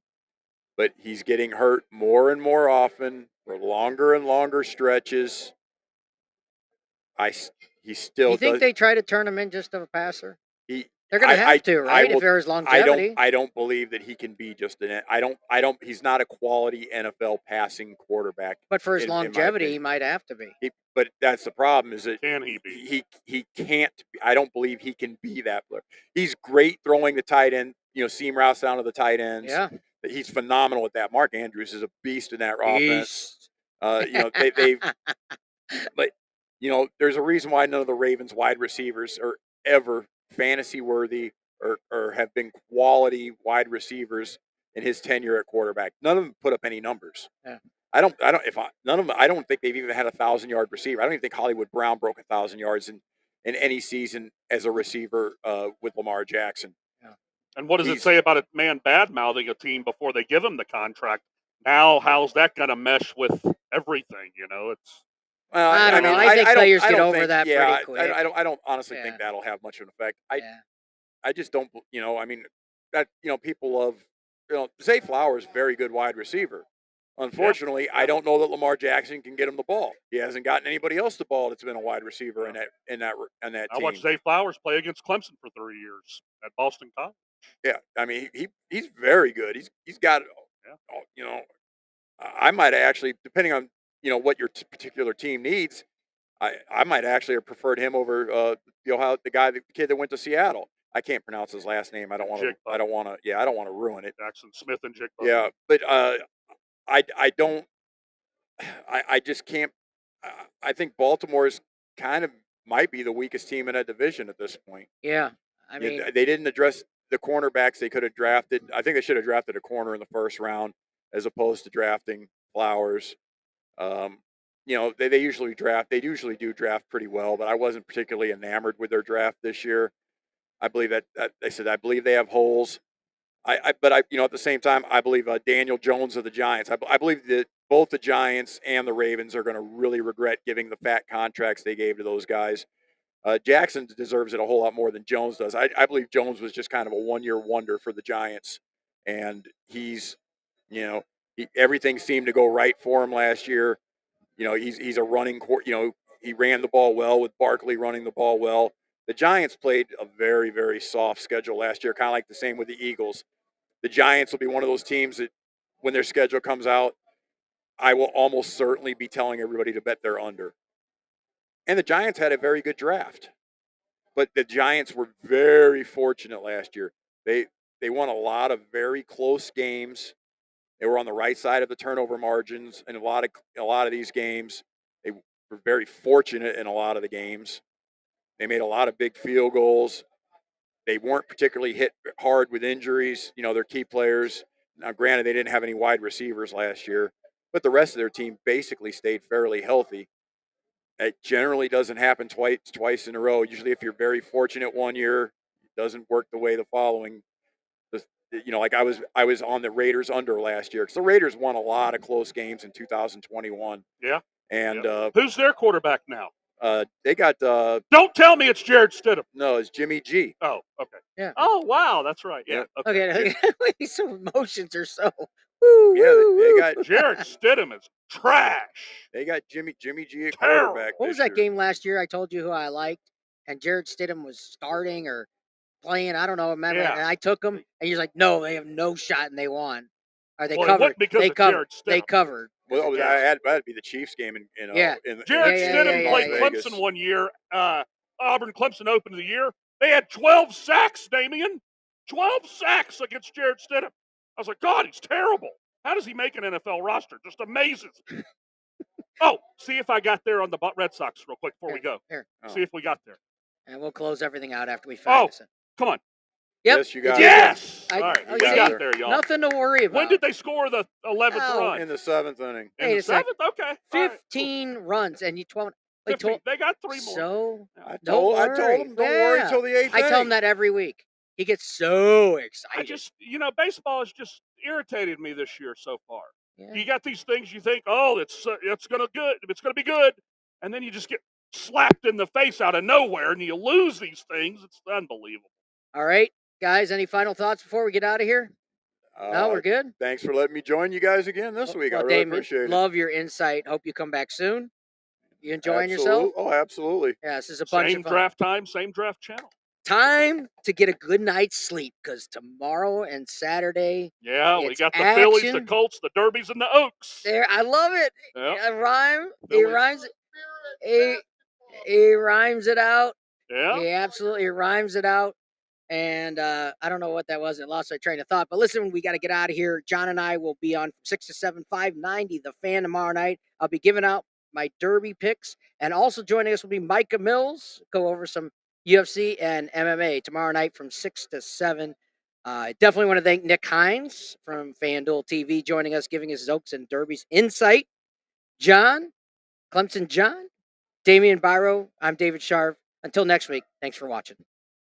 But he's getting hurt more and more often for longer and longer stretches. He still You think does. they try to turn him in just of a passer? He, They're going to have to, right? will- if there's longevity. I don't believe that he can be just an. I don't. He's not a quality NFL passing quarterback. But for his in my longevity, he opinion. might have to be. But that's the problem. Is that Can he be? he can't. I don't believe he can be that player. He's great throwing the tight end. Seam routes down to the tight ends. Yeah. He's phenomenal at that. Mark Andrews is a beast in that offense. Beast. They've. But there's a reason why none of the Ravens wide receivers are ever fantasy worthy or have been quality wide receivers in his tenure at quarterback. None of them put up any numbers. Yeah. I don't think they've even had a 1,000-yard receiver. I don't even think Hollywood Brown broke 1,000 yards in any season as a receiver with Lamar Jackson. And what does it say about a man bad-mouthing a team before they give him the contract? Now, how's that going to mesh with everything? It's. I don't know. I think players get over that pretty quick. I don't honestly Yeah. think that'll have much of an effect. Yeah. I just don't. People love. Zay Flowers, very good wide receiver. Unfortunately, I don't know that Lamar Jackson can get him the ball. He hasn't gotten anybody else the ball that's been a wide receiver in that I team. watched Zay Flowers play against Clemson for 3 years at Boston College. Yeah, I mean he's very good. He's got. I might actually, depending on what your particular team needs, I might actually have preferred him over the kid that went to Seattle. I can't pronounce his last name. I don't want to ruin it. Jackson Smith and Jake. Yeah, but I don't. I just can't. I think Baltimore's kind of might be the weakest team in that division at this point. Yeah. I mean, They didn't address the cornerbacks they could have drafted. I think they should have drafted a corner in the first round as opposed to drafting Flowers. They usually do draft pretty well, but I wasn't particularly enamored with their draft this year. I believe that I believe they have holes. But at the same time, I believe Daniel Jones of the Giants. I believe that both the Giants and the Ravens are going to really regret giving the fat contracts they gave to those guys. Jackson deserves it a whole lot more than Jones does. I believe Jones was just kind of a one-year wonder for the Giants, and everything seemed to go right for him last year. He's a running he ran the ball well with Barkley running the ball well. The Giants played a very, very soft schedule last year, kind of like the same with the Eagles. The Giants will be one of those teams that when their schedule comes out, I will almost certainly be telling everybody to bet they're under. And the Giants had a very good draft. But the Giants were very fortunate last year. They won a lot of very close games. They were on the right side of the turnover margins in a lot of these games. They were very fortunate in a lot of the games. They made a lot of big field goals. They weren't particularly hit hard with injuries, their key players. Now, granted, they didn't have any wide receivers last year, but the rest of their team basically stayed fairly healthy. It generally doesn't happen twice in a row. Usually, if you're very fortunate one year, it doesn't work the way the following. Like I was on the Raiders under last year because the Raiders won a lot of close games in 2021. Yeah. And who's their quarterback now? They got. Don't tell me it's Jared Stidham. No, it's Jimmy G. Oh, okay. Yeah. Oh, wow, that's right. Yeah. Okay. So emotions are so. They got Jared Stidham is trash. They got Jimmy G at Terrible. quarterback. What was this that year. game last year? I told you who I liked, and Jared Stidham was starting or playing. I don't know. Remember? Yeah. And I took him, and he's like, "No, they have no shot," and they won. Or they Well, it covered. wasn't because They of covered. Jared They Stidham. covered. Well, Yeah. that'd be the Chiefs game in Yeah. Jared Yeah, Stidham yeah, played yeah. Clemson one year. Auburn Clemson opened the year. They had 12 sacks, Damian. 12 sacks against Jared Stidham. I was like, God, he's terrible. How does he make an NFL roster? Just amazes me. Oh, see if I got there on the Red Sox real quick before we go. Here, Oh. See if we got there. and we'll close everything out after we find this. Come on. Yep. Yes, you got it. Yes. I- All right, oh, we see? got there, y'all. Nothing to worry about. When did they score the 11th Oh, run? In the 7th inning. In Wait the a sec. 7th? Okay. All right. 15 runs, and you 12. 15. They got 3 more. So I don't told worry. him, don't worry Yeah. until the 8th I tell him inning. that every week. He gets so excited. I just, baseball has just irritated me this year so far. Yeah. You got these things you think, oh, it's gonna be good, and then you just get slapped in the face out of nowhere, and you lose these things. It's unbelievable. All right, guys. Any final thoughts before we get out of here? No, we're good. Thanks for letting me join you guys again this week. I Well, really Damon, appreciate it. love your insight. Hope you come back soon. You enjoying yourself? Oh, absolutely. Yeah, this is a bunch Same of fun. draft time, same draft channel. Time to get a good night's sleep because tomorrow and Saturday. Yeah, we It's got the Phillies, the action. Colts, the Derbies, and the Oaks. There, I love it. Yep. A rhyme. He Phillies. rhymes. He rhymes it out. Yeah. He absolutely rhymes it out. And I don't know what that was. It lost my train of thought. But listen, we got to get out of here. John and I will be on from 6 to 7, 590, The Fan tomorrow night. I'll be giving out my Derby picks. And also joining us will be Micah Mills. Go over some UFC and MMA tomorrow night from 6 to 7. I definitely want to thank Nick Hines from FanDuel TV joining us, giving us Oaks and Derby's insight. John, Clemson John, Damian Byro, I'm David Sharp. Until next week, thanks for watching.